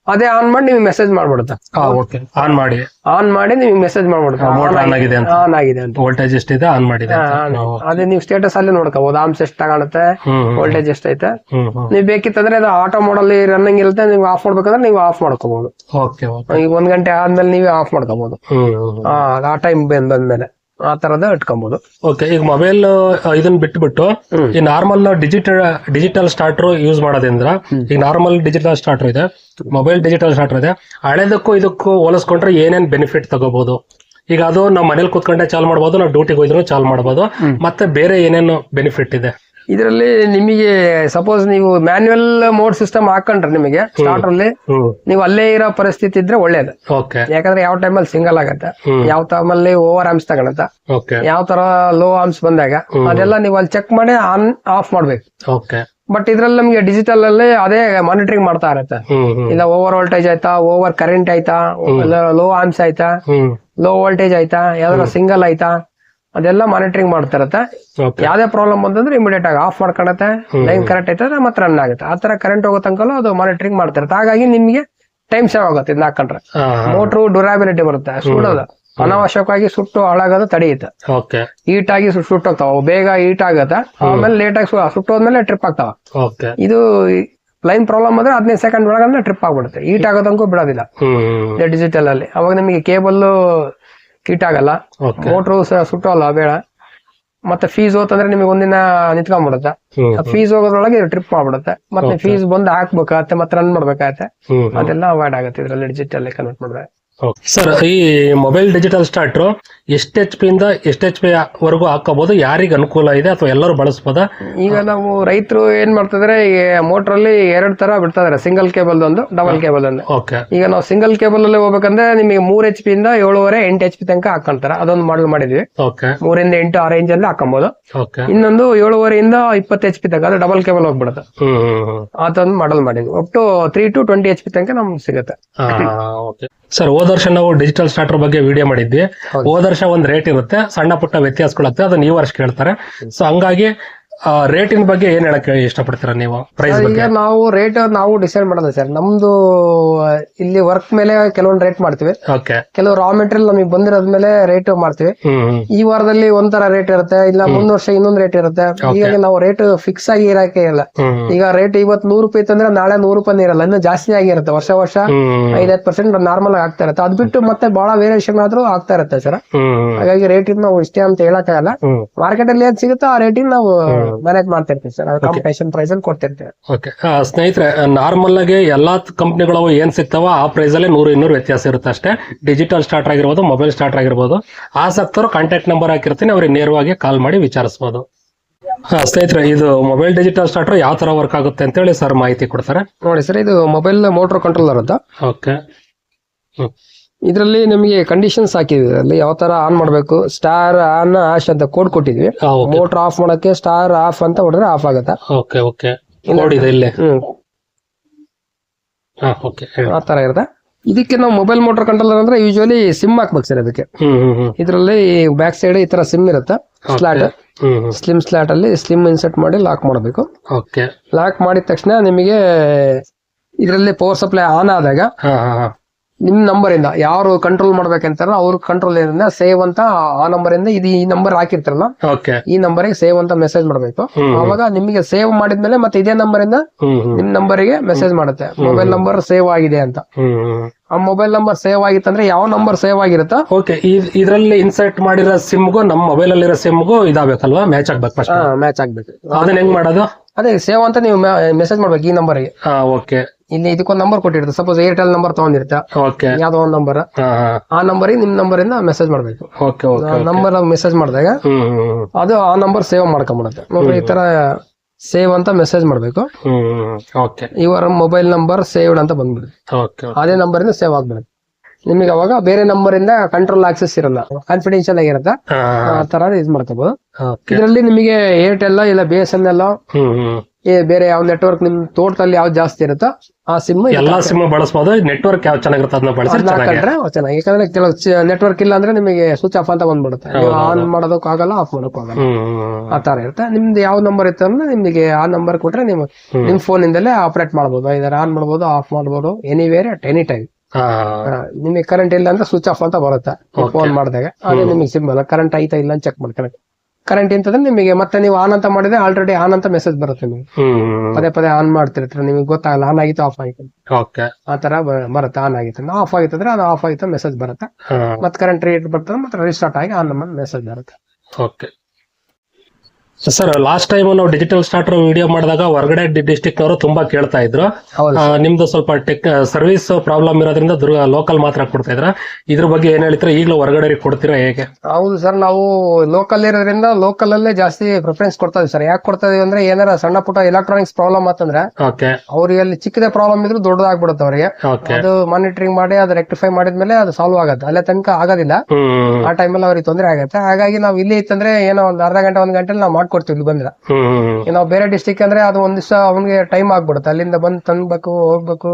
ಅದೇ ಆನ್ ಮಾಡಿ ನಿಮ್ಗೆ ಮೆಸೇಜ್ ಮಾಡ್ಬಿಡುತ್ತೆ. ಆನ್ ಮಾಡಿ ನಿಮ್ಗೆ ಮೆಸೇಜ್ ಮಾಡ್ಬಿಡುತ್ತೆ ಮೋಟರ್ ಆನ್ ಆಗಿದೆ ಅಂತ, ಆನ್ ಆಗಿದೆ ಅಂತ. ವೋಲ್ಟೇಜ್ ಎಷ್ಟಿದೆ ಆನ್ ಮಾಡಿದೆ ಅಂತ. ಅದೇ ನೀವು ಸ್ಟೇಟಸ್ ಅಲ್ಲಿ ನೋಡ್ಕೋಬಹುದು, ಆಮ್ಸ್ ಎಷ್ಟು ತಗೊಳುತ್ತೆ, ವೋಲ್ಟೇಜ್ ಎಷ್ಟೈತೆ. ನೀವು ಬೇಕಿತ್ತಂದ್ರೆ ಅದು ಆಟೋ ಮೋಡ್ ಅಲ್ಲಿ ರನ್ನಿಂಗ್ ಇರುತ್ತೆ, ನೀವು ಆಫ್ ಮಾಡ್ಬೇಕಂದ್ರೆ ನೀವು ಆಫ್ ಮಾಡ್ಕೋಬಹುದು. ಓಕೆ ಈಗ 1 ಗಂಟೆ ಆದ್ಮೇಲೆ ನೀವೇ ಆಫ್ ಮಾಡ್ಕೋಬಹುದು. ಆ ಟೈಮ್ ಬಂದ್ಮೇಲೆ ಆ ತರದ ಇಟ್ಕೊಬಹುದು. ಓಕೆ, ಈಗ ಮೊಬೈಲ್ ಇದನ್ನ ಬಿಟ್ಬಿಟ್ಟು ಈ ನಾರ್ಮಲ್ ಡಿಜಿಟಲ್ ಸ್ಟಾರ್ಟರ್ ಯೂಸ್ ಮಾಡೋದ್ರಿಂದ, ಈಗ ನಾರ್ಮಲ್ ಡಿಜಿಟಲ್ ಸ್ಟಾರ್ಟರ್ ಇದೆ, ಮೊಬೈಲ್ ಡಿಜಿಟಲ್ ಸ್ಟಾರ್ಟರ್ ಇದೆ, ಹಳೆದಕ್ಕೂ ಇದಕ್ಕೂ ಹೋಲಿಸ್ಕೊಂಡ್ರೆ ಏನೇನ್ ಬೆನಿಫಿಟ್ ತಗೋಬಹುದು? ಈಗ ಅದು ನಾವು ಮನೇಲಿ ಕುತ್ಕೊಂಡೆ ಚಾಲ್ ಮಾಡಬಹುದು, ನಾವು ಡ್ಯೂಟಿಗೆ ಹೋದ್ರು ಚಾಲ್ ಮಾಡಬಹುದು, ಮತ್ತೆ ಬೇರೆ ಏನೇನು ಬೆನಿಫಿಟ್ ಇದೆ ಇದರಲ್ಲಿ? ನಿಮಗೆ ಸಪೋಸ್ ನೀವು ಮ್ಯಾನ್ಯುಯಲ್ ಮೋಡ್ ಸಿಸ್ಟಮ್ ಹಾಕೊಂಡ್ರೆ ನಿಮಗೆ ಸ್ಟಾರ್ಟರ್ ಅಲ್ಲಿ ನೀವು ಅಲ್ಲೇ ಇರೋ ಪರಿಸ್ಥಿತಿ ಇದ್ರೆ ಒಳ್ಳೇದು. ಯಾಕಂದ್ರೆ ಯಾವ ಟೈಮಲ್ಲಿ ಸಿಂಗಲ್ ಆಗತ್ತೆ, ಯಾವ ಟೈಮಲ್ಲಿ ಓವರ್ ಆರ್ಮ್ಸ್ ತಗೊಳತ್ತ, ಯಾವ ತರ ಲೋ ಆರ್ಮ್ಸ್ ಬಂದಾಗ ಅದೆಲ್ಲ ನೀವು ಅಲ್ಲಿ ಚೆಕ್ ಮಾಡಿ ಆನ್ ಆಫ್ ಮಾಡ್ಬೇಕು. ಬಟ್ ಇದ್ರಲ್ಲಿ ನಮ್ಗೆ ಡಿಜಿಟಲ್ ಅಲ್ಲಿ ಅದೇ ಮಾನಿಟರಿಂಗ್ ಮಾಡ್ತಾ ಇರತ್ತೆ. ಇಲ್ಲ ಓವರ್ ವೋಲ್ಟೇಜ್ ಆಯ್ತಾ, ಓವರ್ ಕರೆಂಟ್ ಆಯ್ತಾ, ಲೋ ಆರ್ಮ್ಸ್ ಆಯ್ತಾ, ಲೋ ವೋಲ್ಟೇಜ್ ಆಯ್ತಾ, ಯಾವ್ದಾರ ಸಿಂಗಲ್ ಆಯ್ತಾ, ಅದೆಲ್ಲ ಮಾನಿಟರಿಂಗ್ ಮಾಡ್ತಾ ಇರತ್ತೆ. ಯಾವ್ದೇ ಪ್ರಾಬ್ಲಮ್ ಬಂತಂದ್ರೆ ಇಮಿಡಿಯೇಟ್ ಆಗಿ ಆಫ್ ಮಾಡ್ಕೊಳತ್ತೆ. ಲೈನ್ ಕರೆಕ್ಟ್ ಐತೆ ಮತ್ತೆ ರನ್ ಆಗುತ್ತೆ. ಆ ತರ ಕರೆಂಟ್ ಹೋಗೋ ತನಕ ಅದು ಮಾನಿಟರಿಂಗ್ ಮಾಡ್ತಾ ಇರುತ್ತೆ. ಹಾಗಾಗಿ ನಿಮ್ಗೆ ಟೈಮ್ ಸೇವ್ ಆಗುತ್ತೆ ಇದನ್ನ ಹಾಕೊಂಡ್ರೆ. ಮೋಟ್ರು ಡ್ಯೂರಾಬಿಲಿಟಿ ಬರುತ್ತೆ, ಸುಡೋದು ಅನಾವಶ್ಯಕವಾಗಿ ಸುಟ್ಟು ಹಾಳಾಗೋದು ತಡೆಯುತ್ತೆ. ಹೀಟ್ ಆಗಿ ಸುಟ್ಟೋಗ್ತಾವ, ಬೇಗ ಹೀಟ್ ಆಗತ್ತೆ, ಆಮೇಲೆ ಲೇಟ್ ಆಗಿ ಸುಟ್ಟೋದ್ಮೇಲೆ ಟ್ರಿಪ್ ಆಗ್ತಾವ. ಇದು ಲೈನ್ ಪ್ರಾಬ್ಲಮ್ ಅಂದ್ರೆ 15 ಸೆಕೆಂಡ್ ಒಳಗಂದ್ರೆ ಟ್ರಿಪ್ ಆಗ್ಬಿಡುತ್ತೆ. ಹೀಟ್ ಆಗೋ ತನಕ ಬಿಡೋದಿಲ್ಲ ಡಿಜಿಟಲ್ ಅಲ್ಲಿ. ಅವಾಗ ನಿಮಗೆ ಕೇಬಲ್ ಹೀಟ್ ಆಗಲ್ಲ, ಮೋಟ್ರು ಸುಟ್ಟೋಲ್ಲ ಬೇಡ. ಮತ್ತೆ ಫೀಸ್ ಹೋತಂದ್ರೆ ನಿಮಗೆ ಒಂದಿನ ನಿಂತ್ಕೊಂಡ್ಬಿಡುತ್ತೆ. Fees ಹೋಗೋದ್ರೊಳಗೆ trip ಮಾಡ್ಬಿಡುತ್ತೆ. ಮತ್ತೆ ಫೀಸ್ ಬಂದು ಹಾಕ್ಬೇಕಾಗತ್ತೆ, ಮತ್ತೆ ರನ್ ಮಾಡ್ಬೇಕಾಗತ್ತೆ. ಅದೆಲ್ಲ ಅವಾಯ್ಡ್ ಆಗುತ್ತೆ ಇದ್ರಲ್ಲಿ ಡಿಜಿಟಲ್ ಕನ್ವರ್ಟ್ ಮಾಡಿದ್ರೆ. ಸರ್, ಈ ಮೊಬೈಲ್ ಡಿಜಿಟಲ್ ಸ್ಟಾರ್ಟರ್ ಎಷ್ಟು HP ಇಂದ ಎಷ್ಟು HP ವರೆಗೂ ಹಾಕೋಬಹುದು? ಯಾರಿಗೆ ಅನುಕೂಲ ಇದೆ ಅಥವಾ ಎಲ್ಲರೂ ಬಳಸಬಹುದಾ? ಈಗ ನಾವು ರೈತರು ಏನ್ ಮಾಡ್ತಿದ್ರೆ, ಮೋಟರ್ ಅಲ್ಲಿ 2 ತರ ಬಿಡ್ತಾ ಇದಾರೆ, ಸಿಂಗಲ್ ಕೇಬಲ್ ಒಂದು, ಡಬಲ್ ಕೇಬಲ್ ಒಂದು. ಈಗ ನಾವು ಸಿಂಗಲ್ ಕೇಬಲ್ ಅಲ್ಲಿ ಹೋಗ್ಬೇಕಂದ್ರೆ ನಿಮಗೆ 3 HP ಇಂದ 7.5 8 HP ತನಕ ಹಾಕೊಂತಾರೆ. ಅದೊಂದು ಮಾಡಲ್ ಮಾಡಿದ್ವಿ. 3 ಇಂದ 8 ಆ ರೇಂಜ್ ಅಲ್ಲಿ ಹಾಕೊಬಹುದು. ಇನ್ನೊಂದು 7.5 ಇಂದ 20 HP ತನಕ, ಅದು ಡಬಲ್ ಕೇಬಲ್ ಹೋಗ್ಬಿಡುತ್ತೆ. ಅದೊಂದು ಮಾಡಲ್ ಮಾಡಿದ್ವಿ. ಅಪ್ ಟು 3 to 20 HP ತನಕ ನಮ್ಗೆ ಸಿಗುತ್ತೆ. ಸರ್, ಹೋದ ವರ್ಷ ನಾವು ಡಿಜಿಟಲ್ ಸ್ಟಾರ್ಟರ್ ಬಗ್ಗೆ ವಿಡಿಯೋ ಮಾಡಿದ್ವಿ. ಹೋದ ವರ್ಷ ಒಂದ್ ರೇಟ್ ಇರುತ್ತೆ, ಸಣ್ಣ ಪುಟ್ಟ ವ್ಯತ್ಯಾಸಗಳಾಗ್ತದೆ, ಅದನ್ನ ಈ ವರ್ಷ ಕೇಳ್ತಾರೆ. ಸೊ ಹಂಗಾಗಿ ರೇಟಿನ ಬಗ್ಗೆ ಏನ್ ಹೇಳಕ್ ಇಷ್ಟಪಡ್ತೀರಾ ನೀವು? ಪ್ರೈಸ್ ಬಗ್ಗೆ ನಾವು ರೇಟ್ ನಾವು ಡಿಸೈಡ್ ಮಾಡೋದು ಸರ್. ನಮ್ದು ಇಲ್ಲಿ ವರ್ಕ್ ಮೇಲೆ ಕೆಲವೊಂದು ರೇಟ್ ಮಾಡ್ತೀವಿ, ಕೆಲವು ರಾ ಮೆಟೀರಿಯಲ್ ನಮಗೆ ಬಂದಿರೋದ್ಮೇಲೆ ರೇಟ್ ಮಾಡ್ತೀವಿ. ಈ ವಾರದಲ್ಲಿ ಒಂಥರ ರೇಟ್ ಇರುತ್ತೆ, ಇಲ್ಲ ಮುಂದ್ ವರ್ಷ ಇನ್ನೊಂದ್ ರೇಟ್ ಇರುತ್ತೆ. ಹೀಗಾಗಿ ನಾವು ರೇಟ್ ಫಿಕ್ಸ್ ಆಗಿ ಇರಕ್ಕೆ ಇಲ್ಲ. ಈಗ ರೇಟ್ ಇವತ್ತು 100 ರೂಪಾಯಿ ಇತ್ತಂದ್ರೆ ನಾಳೆ 100 ರೂಪಾಯಿ ಇರಲ್ಲ, ಇನ್ನು ಜಾಸ್ತಿ ಆಗಿರುತ್ತೆ. ವರ್ಷ 5-10% ನಾರ್ಮಲ್ ಆಗ್ತಾ ಇರುತ್ತೆ. ಅದ್ ಬಿಟ್ಟು ಮತ್ತೆ ಬಹಳ ವೇರಿಯೇಷನ್ ಆದ್ರೂ ಆಗ್ತಾ ಇರುತ್ತೆ ಸರ್. ಹಾಗಾಗಿ ರೇಟ್ ನಾವು ಇಷ್ಟೇ ಅಂತ ಹೇಳಕ್ಕಾಗಲ್ಲ. ಮಾರ್ಕೆಟ್ ಅಲ್ಲಿ ಏನ್ ಸಿಗುತ್ತೋ ಆ ರೇಟಿಂಗ್ ನಾವು ಮ್ಯಾನೇಜ್ ಮಾಡ್ತಾ ಇರ್ತೀವಿ ಸರ್. ಕಾಂಪಿಟೇಷನ್ ಪ್ರೈಸ್ ಅಲ್ಲಿ ಕೊಡ್ತಿರ್ತೀವಿ. ಸ್ನೇಹಿತರೆ, ನಾರ್ಮಲ್ ಆಗಿ ಎಲ್ಲಾ ಕಂಪ್ನಿಗಳು ಏನ್ ಸಿಗ್ತಾವ ಆ ಪ್ರೈಸ್ ಅಲ್ಲಿ 100-200 ವ್ಯತ್ಯಾಸ ಇರುತ್ತೆ ಅಷ್ಟೇ. ಡಿಜಿಟಲ್ ಸ್ಟಾರ್ಟರ್ ಆಗಿರ್ಬೋದು, ಮೊಬೈಲ್ ಸ್ಟಾರ್ಟರ್ ಆಗಿರ್ಬೋದು. ಆಸಕ್ತರು ಕಾಂಟ್ಯಾಕ್ಟ್ ನಂಬರ್ ಹಾಕಿರ್ತೀನಿ, ಅವ್ರಿಗೆ ನೇರವಾಗಿ ಕಾಲ್ ಮಾಡಿ ವಿಚಾರಿಸಬಹುದು. ಸ್ನೇಹಿತರೆ, ಇದು ಮೊಬೈಲ್ ಡಿಜಿಟಲ್ ಸ್ಟಾರ್ಟರ್ ಯಾವ ತರ ವರ್ಕ್ ಆಗುತ್ತೆ ಅಂತ ಹೇಳಿ ಸರ್ ಮಾಹಿತಿ ಕೊಡ್ತಾರೆ. ನೋಡಿ ಸರ್, ಇದು ಮೊಬೈಲ್ ಮೋಟರ್ ಕಂಟ್ರೋಲರ್ ಅಂತ. ಇದರಲ್ಲಿ ನಮಗೆ ಕಂಡೀಷನ್ಸ್ ಹಾಕಿದ್ವಿ. ಅಲ್ಲಿ ಯಾವ ತರ ಆನ್ ಮಾಡ್ಬೇಕು, ಸ್ಟಾರ್ ಆನ್ ಆಶ್ ಅಂತ ಕೋಡ್ ಕೊಟ್ಟಿದ್ವಿ. ಮೋಟರ್ ಆಫ್ ಮಾಡಕ್ಕೆ ಸ್ಟಾರ್ ಆಫ್ ಅಂತ ಹೊಡೆದ್ರೆ ಆಫ್ ಆಗುತ್ತೆ. ಆ ತರ ಇರುತ್ತೆ. ಇದಕ್ಕೆ ನಾವು ಮೊಬೈಲ್ ಮೋಟರ್ ಕಂಟ್ರೋಲರ್ ಅಂದ್ರೆ ಯೂಶುವಲಿ ಸಿಮ್ ಹಾಕ್ಬೇಕು ಸರ್. ಅದಕ್ಕೆ ಇದರಲ್ಲಿ ಬ್ಯಾಕ್ ಸೈಡ್ ಈ ತರ ಸಿಮ್ ಇರುತ್ತೆ, ಸ್ಲಾಟ್, ಸ್ಲಿಮ್ ಸ್ಲಾಟ್ ಅಲ್ಲಿ ಸ್ಲಿಮ್ ಇನ್ಸರ್ಟ್ ಮಾಡಿ ಲಾಕ್ ಮಾಡಬೇಕು. ಲಾಕ್ ಮಾಡಿದ ತಕ್ಷಣ ನಿಮಗೆ ಇದರಲ್ಲಿ ಪವರ್ ಸಪ್ಲೈ ಆನ್ ಆದಾಗ ನಿಮ್ ನಂಬರ್ ಇಂದ ಯಾರು ಕಂಟ್ರೋಲ್ ಮಾಡ್ಬೇಕಂತಾರ ಅವ್ರ ಕಂಟ್ರೋಲ್ ಇಂದ ಸೇವ್ ಅಂತ ಆ ನಂಬರ್ ಇಂದ ಇದು ಈ ನಂಬರ್ ಹಾಕಿರ್ತಾರಲ್ಲ, ಈ ನಂಬರ್ ಗೆ ಸೇವ್ ಅಂತ ಮೆಸೇಜ್ ಮಾಡ್ಬೇಕು. ಅವಾಗ ನಿಮಗೆ ಸೇವ್ ಮಾಡಿದ್ಮೇಲೆ ಮತ್ತೆ ಇದೇ ನಂಬರ್ ಇಂದ ನಿಮ್ ನಂಬರ್ ಗೆ ಮೆಸೇಜ್ ಮಾಡುತ್ತೆ, ಮೊಬೈಲ್ ನಂಬರ್ ಸೇವ್ ಆಗಿದೆ ಅಂತ. ಆ ಮೊಬೈಲ್ ನಂಬರ್ ಸೇವ್ ಆಗಿತ್ತಂದ್ರೆ ಯಾವ ನಂಬರ್ ಸೇವ್ ಆಗಿರುತ್ತೋ ಇದರಲ್ಲಿ ಇನ್ಸರ್ಟ್ ಮಾಡಿರೋ ಸಿಮ್ಗೂ ನಮ್ಮ ಮೊಬೈಲ್ ಅಲ್ಲಿರೋ ಸಿಮ್ಗೂ ಇದಾಗಬೇಕಲ್ವಾ, ಮ್ಯಾಚ್ ಆಗ್ಬೇಕು. ಮ್ಯಾಚ್ ಆಗ್ಬೇಕು. ಅದನ್ನ ಹೆಂಗ್ ಮಾಡೋದು? ಅದೇ ಸೇವ್ ಅಂತ ನೀವು ಮೆಸೇಜ್ ಮಾಡ್ಬೇಕು ಈ ನಂಬರ್ ಗೆ. ಇಲ್ಲಿ ಇದಕ್ಕೊಂದು ನಂಬರ್ ಕೊಟ್ಟಿರುತ್ತೆ. ಸಪೋಸ್ ಏರ್ಟೆಲ್ ನಂಬರ್ ತಗೊಂಡಿರುತ್ತೆ, ಯಾವ್ದೋ ಒಂದು ನಂಬರ್, ಆ ನಂಬರ್ ನಿಮ್ ನಂಬರ್ ಇಂದ ಮೆಸೇಜ್ ಮಾಡ್ಬೇಕು. ನಂಬರ್ ಮೆಸೇಜ್ ಮಾಡಿದಾಗ ಅದು ಆ ನಂಬರ್ ಸೇವ್ ಮಾಡ್ಕೊಂಡ್ಬಿಡುತ್ತೆ. ನೋಡ್ರಿ, ಈ ತರ ಸೇವ್ ಅಂತ ಮೆಸೇಜ್ ಮಾಡ್ಬೇಕು. ಇವರ ಮೊಬೈಲ್ ನಂಬರ್ ಸೇವ್ಡ್ ಅಂತ ಬಂದ್ಬಿಡುತ್ತೆ. ಅದೇ ನಂಬರ್ ಇಂದ ಸೇವ್ ಆಗ್ಬಿಡುತ್ತೆ. ನಿಮಗೆ ಅವಾಗ ಬೇರೆ ನಂಬರ್ ಇಂದ ಕಂಟ್ರೋಲ್ ಆಕ್ಸೆಸ್ ಇರಲ್ಲ, ಕಾನ್ಫಿಡೆನ್ಶಿಯಲ್ ಆಗಿರುತ್ತೆ. ಆ ತರ ಯೂಸ್ ಮಾಡ್ಕೋಬಹುದು. ಇದರಲ್ಲಿ ನಿಮಗೆ ಏರ್ಟೆಲ್ ಇಲ್ಲ BSNL ಬೇರೆ ಯಾವ ನೆಟ್ವರ್ಕ್ ನಿಮ್ ತೋಟದಲ್ಲಿ ಯಾವ್ದು ಜಾಸ್ತಿ ಇರುತ್ತೋ ಆ ಸಿಮ್ ಎಲ್ಲಾ ಸಿಮ್ ಬಳಸಬಹುದು. ನೆಟ್ವರ್ಕ್ ಯಾವ ಚೆನ್ನಾಗಿರುತ್ತೆ ಅದನ್ನ ಬಳಸಿ ಹಾಕೊಂಡ್ರೆ ಚೆನ್ನಾಗಿ. ಯಾಕಂದ್ರೆ ಕೆಲವು ನೆಟ್ವರ್ಕ್ ಇಲ್ಲ ಅಂದ್ರೆ ನಿಮಗೆ ಸ್ವಿಚ್ ಆಫ್ ಅಂತ ಬಂದ್ಬಿಡುತ್ತೆ, ನೀವು ಆನ್ ಮಾಡೋದಕ್ ಆಗಲ್ಲ, ಆಫ್ ಮಾಡೋಕ್ ಆಗಲ್ಲ, ಆ ತರ ಇರುತ್ತೆ. ನಿಮ್ದು ಯಾವ ನಂಬರ್ ಇತ್ತು ಅಂದ್ರೆ ನಿಮಗೆ ಆ ನಂಬರ್ ಕೊಟ್ರೆ ನೀವು ನಿಮ್ ಫೋನ್ ಇಂದಲೇ ಆಪರೇಟ್ ಮಾಡಬಹುದು, ಇದರ ಆನ್ ಮಾಡಬಹುದು, ಆಫ್ ಮಾಡಬಹುದು, ಎನಿವೇರ್ ಅಟ್ ಎನಿ ಟೈಮ್. ನಿಮಗೆ ಕರೆಂಟ್ ಇಲ್ಲ ಅಂದ್ರೆ ಸ್ವಿಚ್ ಆಫ್ ಅಂತ ಬರುತ್ತೆ ಫೋನ್ ಮಾಡಿದಾಗ. ಅದೇ ನಿಮಗೆ ಸಿಂಬಲ್ ಕರೆಂಟ್ ಐತಾ ಇಲ್ಲ ಅಂತ ಚೆಕ್ ಮಾಡ್ತಾರೆ. ಕರೆಂಟ್ ಇಂತಂದ್ರೆ ನಿಮಗೆ ಮತ್ತೆ ನೀವು ಆನ್ ಅಂತ ಮಾಡಿದ್ರೆ ಆಲ್ರೆಡಿ ಆನ್ ಅಂತ ಮೆಸೇಜ್ ಬರುತ್ತೆ. ನಿಮಗೆ ಪದೇ ಪದೇ ಆನ್ ಮಾಡ್ತಿರ್ತೀರ, ನಿಮಗೆ ಗೊತ್ತಾಗಲ್ಲ ಆನ್ ಆಗಿತ್ತು ಆಫ್ ಆಗಿತ್ತು, ಆ ತರ ಬರುತ್ತೆ. ಆನ್ ಆಗಿತ್ತು ಆಫ್ ಆಗಿತ್ತಂದ್ರೆ ಅದು ಆಫ್ ಆಗಿತ್ತು ಮೆಸೇಜ್ ಬರುತ್ತೆ. ಮತ್ತೆ ಕರೆಂಟ್ ರೇಟ್ ಬರ್ತದೆ, ಮತ್ತೆ ರಿಸ್ಟಾರ್ಟ್ ಆಗಿ ಆನ್ ಮೆಸೇಜ್ ಬರುತ್ತೆ. ಓಕೆ ಸರ್, ಲಾಸ್ಟ್ ಟೈಮ್ ನಾವು ಡಿಜಿಟಲ್ ಸ್ಟಾರ್ಟರ್ ವಿಡಿಯೋ ಮಾಡಿದಾಗ ಹೊರಗಡೆ ಡಿಸ್ಟಿಕ್ ನವರು ತುಂಬಾ ಕೇಳ್ತಾ ಇದ್ರು. ನಿಮ್ದು ಸ್ವಲ್ಪ ಸರ್ವಿಸ್ ಪ್ರಾಬ್ಲಮ್ ಇರೋದ್ರಿಂದ ಲೋಕಲ್ ಮಾತ್ರ ಕೊಡ್ತಾ ಇದ್ರ. ಇದ್ರ ಬಗ್ಗೆ ಏನ್ ಹೇಳ್ತೀರಾ? ಈಗಲೂ ಹೊರಗಡೆ ಕೊಡ್ತೀರಾ ಹೇಗೆ? ಹೌದು ಸರ್, ನಾವು ಲೋಕಲ್ ಇರೋದ್ರಿಂದ ಲೋಕಲ್ ಅಲ್ಲೇ ಜಾಸ್ತಿ ಪ್ರಿಫರೆನ್ಸ್ ಕೊಡ್ತಾ ಇದೀವಿ ಸರ್. ಯಾಕೆ ಕೊಡ್ತಾ ಇದೀವಿ ಅಂದ್ರೆ ಏನಾರ ಸಣ್ಣ ಪುಟ್ಟ ಎಲೆಕ್ಟ್ರಾನಿಕ್ಸ್ ಪ್ರಾಬ್ಲಮ್ ಆತಂದ್ರೆ ಅವ್ರಿಗೆ ಅಲ್ಲಿ ಚಿಕ್ಕದೇ ಪ್ರಾಬ್ಲಮ್ ಇದ್ರು ದೊಡ್ಡದಾಗ್ಬಿಡುತ್ತೆ ಅವರಿಗೆ. ಅದು ಮಾನಿಟರಿಂಗ್ ಮಾಡಿ ಅದು ರೆಕ್ಟಿಫೈ ಮಾಡಿದ್ಮೇಲೆ ಅದು ಸಾಲ್ವ್ ಆಗುತ್ತೆ, ಅಲ್ಲೇ ತನಕ ಆಗೋದಿಲ್ಲ. ಆ ಟೈಮಲ್ಲಿ ಅವ್ರಿಗೆ ತೊಂದರೆ ಆಗುತ್ತೆ. ಹಾಗಾಗಿ ನಾವು ಇಲ್ಲಿ ಇತ್ತಂದ್ರೆ ಏನೋ ಒಂದು ಅರ್ಧ ಗಂಟೆ 1 ಗಂಟೆ ನಾವು ಮಾಡ್ಕೊಡ್ತೀವಿ. ಇಲ್ಲಿ ಬಂದ್ರೆ ನಾವು ಬೇರೆ ಡಿಸ್ಟಿಕ್ ಅಂದ್ರೆ ಅದು ಒಂದ್ ದಿವಸ ಅವನಿಗೆ ಟೈಮ್ ಆಗ್ಬಿಡುತ್ತೆ, ಅಲ್ಲಿಂದ ಬಂದ್ ತಂದ್ಬೇಕು ಹೋಗ್ಬೇಕು.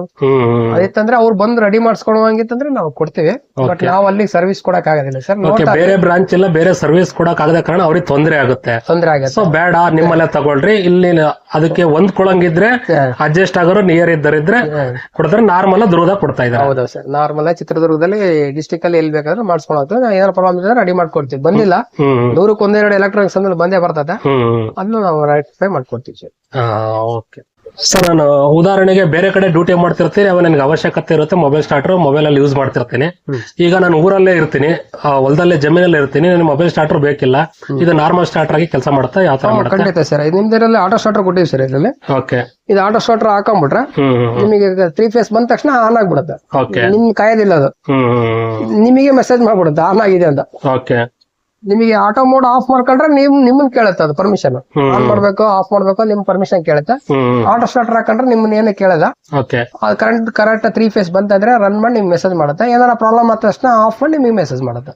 ಅದಿತ್ತಂದ್ರೆ ಅವ್ರು ಬಂದು ರೆಡಿ ಮಾಡಿಸ್ಕೊಳುವಂಗಿತ್ತಂದ್ರೆ ನಾವು ಕೊಡ್ತೀವಿ. ಬಟ್ ನಾವು ಅಲ್ಲಿ ಸರ್ವಿಸ್ ಕೊಡಕ್ ಆಗೋದಿಲ್ಲ ಸರ್. ಬೇರೆ ಬ್ರಾಂಚ್ ಇಲ್ಲ, ಬೇರೆ ಸರ್ವಿಸ್ ಕೊಡಕ್ ಆಗದ ಕಾರಣ ಅವ್ರಿಗೆ ತೊಂದರೆ ಆಗುತ್ತೆ. ಸೊ ಬೇಡ, ನಿಮ್ಮಲ್ಲೇ ತಗೊಳ್ರಿ. ಇಲ್ಲಿ ಅದಕ್ಕೆ ಹೊಂದ್ಕೊಳಂಗಿದ್ರೆ ಅಡ್ಜಸ್ಟ್ ಆಗೋರು ನಿಯರ್ ಇದ್ದರಿದ್ರೆ ಕೊಡ್ತಾರೆ. ನಾರ್ಮಲ್ ದುರ್ಗದಾಗ ಕೊಡ್ತಾ ಇದ್ದಾರೆ. ಹೌದಾ ಸರ್, ನಾರ್ಮಲ್ ಚಿತ್ರದುರ್ಗದಲ್ಲಿ ಡಿಸ್ಟಿಕ್ ಅಲ್ಲಿ ಎಲ್ಲಿ ಬೇಕಾದ್ರೆ ಮಾಡಿಸ್ಕೊಳಕ್ಕೆ ಏನಾರ ಪ್ರಾಬ್ಲಮ್ ಇದ್ರೆ ರೆಡಿ ಮಾಡ್ಕೊಡ್ತೀವಿ. ಬಂದಿಲ್ಲ 100ಕ್ಕೆ 1-2 ಎಲೆಕ್ಟ್ರಾನಿಕ್ಸ್ ಅಂದ್ರೆ ಬಂದೇ ಬರ್ತದೆ, ಅದನ್ನು ನಾವು ರೈಟಿಫೈ ಮಾಡ್ಕೊಡ್ತೀವಿ ಸರ್. ಓಕೆ ಸರ್, ನಾನು ಉದಾಹರಣೆಗೆ ಬೇರೆ ಕಡೆ ಡ್ಯೂಟಿ ಮಾಡ್ತಿರ್ತೀನಿ, ಅವಾಗ ನನಗೆ ಅವಶ್ಯಕತೆ ಇರುತ್ತೆ ಮೊಬೈಲ್ ಸ್ಟಾರ್ಟರ್, ಮೊಬೈಲ್ ಅಲ್ಲಿ ಯೂಸ್ ಮಾಡ್ತಿರ್ತೀನಿ. ಈಗ ನಾನು ಊರಲ್ಲೇ ಇರ್ತೀನಿ, ಹೊಲದಲ್ಲೇ ಜಮೀನಲ್ಲಿ ಇರ್ತೀನಿ, ನನಗೆ ಮೊಬೈಲ್ ಸ್ಟಾರ್ಟರ್ ಬೇಕಿಲ್ಲ, ಇದು ನಾರ್ಮಲ್ ಸ್ಟಾರ್ಟರ್ ಆಗಿ ಕೆಲಸ ಮಾಡುತ್ತಾ? ಯಾವ ತರ ಮಾಡುತ್ತೆ? ಖಂಡಿತ ಸರ್, ನಿಮ್ದ್ರಲ್ಲಿ ಆಟೋ ಸ್ಟಾರ್ಟರ್ ಕೊಟ್ಟಿವಿ ಸರ್. ಇದರಲ್ಲಿ ಓಕೆ, ಇದು ಆಟೋ ಸ್ಟಾರ್ಟರ್ ಹಾಕೊಂಡ್ಬಿಟ್ರೆ ನಿಮಗೆ 3 ಫೇಸ್ ಬಂದ ತಕ್ಷಣ ಆನ್ ಆಗ್ಬಿಡುತ್ತೆ. ನಿಮ್ ಕಾಯೋದಿಲ್ಲ, ಅದು ನಿಮಗೆ ಮೆಸೇಜ್ ಮಾಡ್ಬಿಡುತ್ತೆ ಆನ್ ಆಗಿದೆ ಅಂತ. ಓಕೆ, ನಿಮಗೆ ಆಟೋ ಮೋಡ್ ಆಫ್ ಮಾಡ್ಕೊಂಡ್ರೆ ನಿಮ್ಮನ್ನ ಕೇಳುತ್ತೆ ಅದು ಪರ್ಮಿಷನ್. ಆನ್ ಮಾಡ್ಬೇಕು ಆಫ್ ಮಾಡ್ಬೇಕು ನಿಮ್ ಪರ್ಮಿಷನ್ ಕೇಳುತ್ತೆ. ಆಟೋ ಸ್ಟಾರ್ಟರ್ ಹಾಕೊಂಡ್ರೆ ನಿಮ್ಮನ್ನ ಏನು ಕೇಳಲ್ಲ. ಅದು ಕರೆಕ್ಟ್ 3 ಫೇಸ್ ಬಂತಂದ್ರೆ ರನ್ ಮಾಡಿ ನಿಮ್ಗೆ ಮೆಸೇಜ್ ಮಾಡುತ್ತೆ. ಏನಾರ ಪ್ರಾಬ್ಲಮ್ ಆದ ತಕ್ಷಣ ಆಫ್ ಮಾಡಿ ನಿಮಗೆ ಮೆಸೇಜ್ ಮಾಡುತ್ತೆ.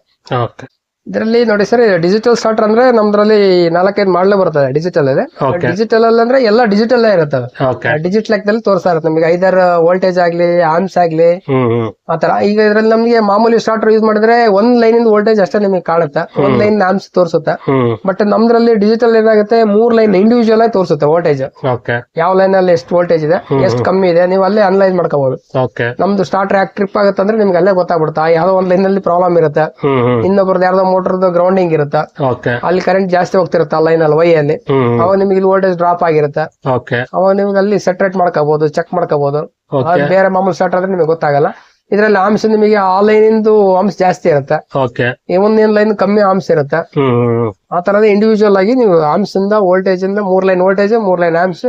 ಇದರಲ್ಲಿ ನೋಡಿ ಸರ್, ಡಿಜಿಟಲ್ ಸ್ಟಾರ್ಟರ್ ಅಂದ್ರೆ ನಮ್ದ್ರಲ್ಲಿ 4-5 ಮಾಡಲೇ ಬರ್ತದೆ ಡಿಜಿಟಲ್ ಇದೆ. ಡಿಜಿಟಲ್ ಅಲ್ಲಿ ಅಂದ್ರೆ ಎಲ್ಲ ಡಿಜಿಟಲ್ ಇರುತ್ತವೆ, ಡಿಜಿಟಲ್ ಲೆಕ್ಕದಲ್ಲಿ ತೋರಿಸ್ತಾ ಇರುತ್ತೆ ನಿಮಗೆ. ಐದರ್ ವೋಲ್ಟೇಜ್ ಆಗ್ಲಿ, ಆರ್ಮ್ಸ್ ಆಗ್ಲಿ, ಆತರ. ಈಗ ಇದ್ರಲ್ಲಿ ನಮ್ಗೆ ಮಾಮೂಲಿ ಸ್ಟಾರ್ಟರ್ ಯೂಸ್ ಮಾಡಿದ್ರೆ 1 ಲೈನ್ ಇಂದ ವೋಲ್ಟೇಜ್ ಅಷ್ಟೇ ನಿಮಗೆ ಕಾಣುತ್ತೆ, 1 ಲೈನ್ ಆರ್ಮ್ಸ್ ತೋರಿಸುತ್ತೆ. ಬಟ್ ನಮ್ದ್ರಲ್ಲಿ ಡಿಜಿಟಲ್ ಏನಾಗುತ್ತೆ, 3 ಲೈನ್ ಇಂಡಿವಿಜುವಲ್ ಆಗಿ ತೋರಿಸುತ್ತೆ ವೋಲ್ಟೇಜ್. ಯಾವ ಲೈನ್ ಅಲ್ಲಿ ಎಷ್ಟು ವೋಲ್ಟೇಜ್ ಇದೆ, ಎಷ್ಟು ಕಮ್ಮಿ ಇದೆ, ನೀವು ಅಲ್ಲೇ ಅನಲೈಸ್ ಮಾಡ್ಕೋಬಹುದು. ನಮ್ದು ಸ್ಟಾರ್ಟರ್ ಯಾಕೆ ಟ್ರಿಪ್ ಆಗುತ್ತೆ ಅಂದ್ರೆ ನಿಮ್ಗೆ ಅಲ್ಲೇ ಗೊತ್ತಾಗ್ಬಿಡುತ್ತೆ. ಯಾವ್ದೋ 1 ಲೈನ್ ಅಲ್ಲಿ ಪ್ರಾಬ್ಲಮ್ ಇರುತ್ತೆ, ಇನ್ನೊಬ್ರದ್ದು ಯಾವ್ದೋ ಮೋಟರ್ದು ಗ್ರೌಂಡಿಂಗ್ ಇರುತ್ತೆ, ಅಲ್ಲಿ ಕರೆಂಟ್ ಜಾಸ್ತಿ ಹೋಗ್ತಿರುತ್ತೆ ಆ ಲೈನ್ ಅಲ್ಲಿ, ವೈ ಅಲ್ಲಿ. ಅವಾಗ ನಿಮ್ಗೆ ಇಲ್ಲಿ ವೋಲ್ಟೇಜ್ ಡ್ರಾಪ್ ಆಗಿರುತ್ತೆ. ಅವಾಗ ನಿಮ್ಗೆ ಅಲ್ಲಿ ಸೆಟ್ರೇಟ್ ಮಾಡ್ಕೋಬಹುದು, ಚೆಕ್ ಮಾಡ್ಕೋಬಹುದು. ಬೇರೆ ಮಾಮೂಲಿ ಸ್ಟಾರ್ಟರ್ ಆದ್ರೆ ನಿಮಗೆ ಗೊತ್ತಾಗಲ್ಲ. ಇದ್ರಲ್ಲಿ ಆಮ್ಸ್ ನಿಮಗೆ ಆ ಲೈನ್ ಇಂದು ಆಮ್ಸ್ ಜಾಸ್ತಿ ಇರುತ್ತೆ, ಒಂದೇನ್ ಲೈನ್ ಕಮ್ಮಿ ಆಮ್ಸ್ ಇರುತ್ತೆ. ಆ ತರದ ಇಂಡಿವಿಜುವಲ್ ಆಗಿ ನೀವು ಆಮ್ಸ್ ಇಂದ ವೋಲ್ಟೇಜ್ ಇಂದ 3 line voltage 3 line amps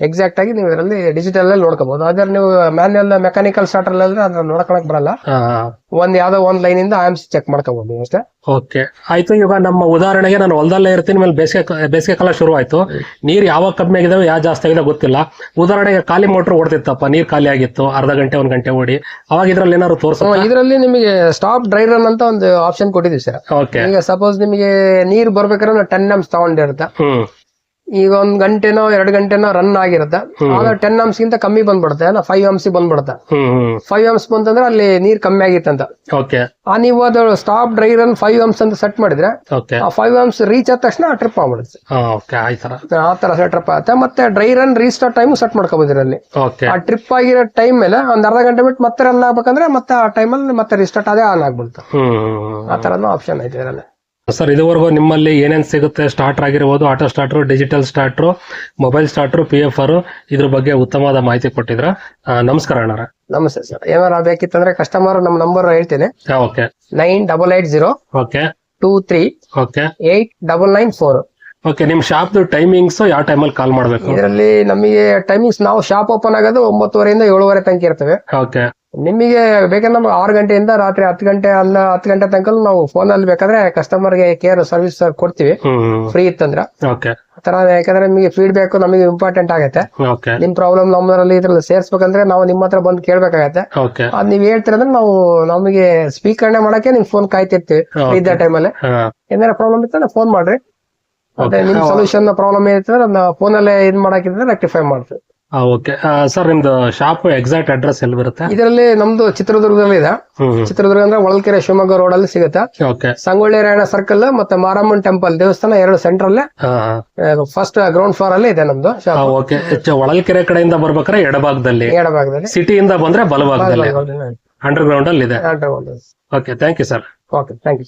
exact ಆಗಿ ನೀವು ಇದರಲ್ಲಿ ಡಿಜಿಟಲ್ ಅಲ್ಲಿ ನೋಡ್ಕೋಬಹುದು. ಅದ್ರ ನೀವು ಮ್ಯಾನ್ಯಲ್ ಮೆಕ್ಯಾನಿಕಲ್ ಸ್ಟಾರ್ಟರ್ ಅಲ್ಲಿ ಅದನ್ನ ನೋಡ್ಕೊಳಕ್ ಬರಲ್ಲ. ಯಾವ್ದೋ 1 ಲೈನ್ ಇಂದ ಆಮ್ಸ್ ಚೆಕ್ ಮಾಡ್ಕೋಬಹುದು ಅಷ್ಟೇ. ಓಕೆ, ಆಯ್ತು. ಈಗ ನಮ್ಮ ಉದಾಹರಣೆಗೆ ನಾನು ಹೊಲದಲ್ಲೇ ಇರ್ತೀನಿ, ಮೇಲೆ ಬೇಸಿಗೆ ಕಾಲ ಶುರು ಆಯ್ತು, ನೀರ್ ಯಾವಾಗ ಕಮ್ಮಿ ಆಗಿದಾವೆ ಯಾವ ಜಾಸ್ತಿ ಆಗಿದೆ ಗೊತ್ತಿಲ್ಲ. ಉದಾಹರಣೆಗೆ ಖಾಲಿ ಮೋಟರ್ ಓಡ್ತಿತ್ತಪ್ಪ, ನೀರ್ ಖಾಲಿ ಆಗಿತ್ತು, ಅರ್ಧ ಗಂಟೆ 1 ಗಂಟೆ ಓಡಿ, ಅವಾಗ ಇದ್ರಲ್ಲಿ ಏನಾದ್ರು ತೋರಿಸ? ಇದರಲ್ಲಿ ನಿಮಗೆ ಸ್ಟಾಪ್ ಡ್ರೈ ರನ್ ಅಂತ ಒಂದು ಆಪ್ಷನ್ ಕೊಟ್ಟಿದ್ದೀವಿ ಸರ್. ಈಗ ಸಪೋಸ್ ನಿಮಗೆ ನೀರ್ ಬರ್ಬೇಕಾದ್ರೆ 10 amps ತಗೊಂಡಿರುತ್ತೆ. ಈಗ 1 ಗಂಟೆನೋ 2 ಗಂಟೆನೋ ರನ್ ಆಗಿರುತ್ತೆ, ಆಗ 10 amps ಗಿಂತ ಕಮ್ಮಿ ಬಂದ್ಬಿಡುತ್ತೆ, 5 amps ಬಂದ್ಬಿಡುತ್ತೆ. 5 amps ಬಂತಂದ್ರೆ ಅಲ್ಲಿ ನೀರ್ ಕಮ್ಮಿ ಆಗಿತ್ತಂತ. ನೀವು ಅದು ಸ್ಟಾಪ್ ಡ್ರೈ ರನ್ 5 amps ಅಂತ ಸೆಟ್ ಮಾಡಿದ್ರೆ ಆ 5 amps ರೀಚ್ ಆದ ತಕ್ಷಣ ಟ್ರಿಪ್ ಆಗ್ಬಿಡುತ್ತೆ. ಆ ತರ ಟ್ರಿಪ್ ಆಗುತ್ತೆ. ಮತ್ತೆ dry run restart time set ಮಾಡ್ಕೋಬಹುದು ಇದರಲ್ಲಿ. ಆ ಟ್ರಿಪ್ ಆಗಿರೋ ಟೈಮ್ ಮೇಲೆ ಒಂದ್ ಅರ್ಧ ಗಂಟೆ ಬಿಟ್ಟು ಮತ್ತೆ ರನ್ ಆಗ್ಬೇಕಂದ್ರೆ ಮತ್ತೆ ಆ ಟೈಮಲ್ಲಿ ಮತ್ತೆ ರೀಸ್ಟಾರ್ಟ್ ಆದೇ ಆನ್ ಆಗ್ಬಿಡುತ್ತೆ. ಆ ತರನು ಆಪ್ಷನ್ ಐತೆ ಇದರಲ್ಲಿ. ಸರ್, ಇದುವರೆಗೂ ನಿಮ್ಮಲ್ಲಿ ಏನೇನ್ ಸಿಗುತ್ತೆ, ಸ್ಟಾರ್ಟರ್ ಆಗಿರ್ಬೋದು, auto starter, digital starter, mobile starter, PFR, ಇದ್ರ ಬಗ್ಗೆ ಉತ್ತಮವಾದ ಮಾಹಿತಿ ಕೊಟ್ಟಿದ್ರ. ನಮಸ್ಕಾರ ಅಣ್ಣ. ನಮಸ್ತೆ ಸರ್. ಏನಾರ ಬೇಕಿತ್ತಂದ್ರೆ ಕಸ್ಟಮರ್ ನಮ್ಮ ನಂಬರ್ ಹೇಳ್ತೇನೆ, 988023 ಓಕೆ, ನಿಮ್ ಶಾಪ್ ಟೈಮಿಂಗ್ಸ್ ಯಾವ ಟೈಮಲ್ಲಿ ಕಾಲ್ ಮಾಡ್ಬೇಕು? ಇದರಲ್ಲಿ ನಮಗೆ ಟೈಮಿಂಗ್ಸ್, ನಾವು ಶಾಪ್ ಓಪನ್ ಆಗೋದು 9:30 ಇಂದ 7:30 ತನಕ ಇರ್ತೇವೆ. ನಿಮಗೆ ಬೇಕಂದ್ರೆ ನಮ್ಗೆ 6 ಗಂಟೆಯಿಂದ ರಾತ್ರಿ 10 ಗಂಟೆ ತನಕ ನಾವು ಫೋನ್ ಅಲ್ಲಿ ಬೇಕಾದ್ರೆ ಕಸ್ಟಮರ್ ಗೆ ಕೇರ್ ಸರ್ವಿಸ್ ಕೊಡ್ತೀವಿ, ಫ್ರೀ ಇತ್ತಂದ್ರೆ. ಆತರ, ಯಾಕಂದ್ರೆ ನಿಮಗೆ ಫೀಡ್ಬ್ಯಾಕ್ ನಮಗೆ ಇಂಪಾರ್ಟೆಂಟ್ ಆಗತ್ತೆ. ನಿಮ್ ಪ್ರಾಬ್ಲಮ್ ನಮ್ಮದ್ರಲ್ಲಿ ಇದ್ರಲ್ಲಿ ಸೇರ್ಸ್ಬೇಕಂದ್ರೆ ನಾವು ನಿಮ್ಮ ಹತ್ರ ಬಂದು ಕೇಳ್ಬೇಕಾಗತ್ತೆ. ಅದ್ ನೀವ್ ಹೇಳ್ತೀರಂದ್ರೆ ನಾವು ನಮಗೆ ಸ್ವೀಕರಣೆ ಮಾಡಕ್ಕೆ ನಿಮ್ ಫೋನ್ ಕಾಯ್ತಿರ್ತೀವಿ. ಫ್ರೀ ಇದ್ದ ಟೈಮಲ್ಲಿ ಏನಾರ ಪ್ರಾಬ್ಲಮ್ ಇತ್ತಂದ್ರೆ ಫೋನ್ ಮಾಡ್ರಿ, ಮತ್ತೆ ನಿಮ್ ಸೊಲ್ಯೂಷನ್ ಪ್ರಾಬ್ಲಮ್ ಏನಿರ್ತದೆ ಅದನ್ನ ಫೋನಲ್ಲೇ ಇದ್ ಮಾಡಾಕಿದ್ರೆ ರೆಕ್ಟಿಫೈ ಮಾಡ್ತೀವಿ. ಓಕೆ ಸರ್, ನಿಮ್ದು ಶಾಪ್ ಎಕ್ಸಾಕ್ಟ್ ಅಡ್ರೆಸ್ ಎಲ್ಲಿ ಬರುತ್ತೆ? ಇದರಲ್ಲಿ ನಮ್ದು ಚಿತ್ರದುರ್ಗದಲ್ಲಿ ಇದೆ. ಚಿತ್ರದುರ್ಗ ಅಂದ್ರೆ ಹೊಳಲ್ಕೆರೆ ಶಿವಮೊಗ್ಗ ರೋಡ್ ಅಲ್ಲಿ ಸಿಗುತ್ತೆ. ಓಕೆ. ಸಂಗೊಳ್ಳಿ ರಾಯಣ್ಣ ಸರ್ಕಲ್ ಮತ್ತೆ ಮಾರಮ್ಮನ್ ಟೆಂಪಲ್ ದೇವಸ್ಥಾನ 2 ಸೆಂಟ್ರಲ್ಲೇ ಫಸ್ಟ್ ಗ್ರೌಂಡ್ ಫ್ಲೋರ್ ಅಲ್ಲಿ ಇದೆ ನಮ್ದು ಶಾಪ್. ಓಕೆ. ಹೊಳಲ್ಕೆರೆ ಕಡೆಯಿಂದ ಬರ್ಬೇಕಾದ್ರೆ ಎಡಭಾಗದಲ್ಲಿ, ಎಡಭಾಗದಲ್ಲಿ, ಸಿಟಿಯಿಂದ ಬಂದ್ರೆ ಬಲಭಾಗದಲ್ಲಿ ಅಂಡರ್ ಗ್ರೌಂಡ್ ಅಲ್ಲಿ ಇದೆ. Okay, thank you sir. Okay, thank you.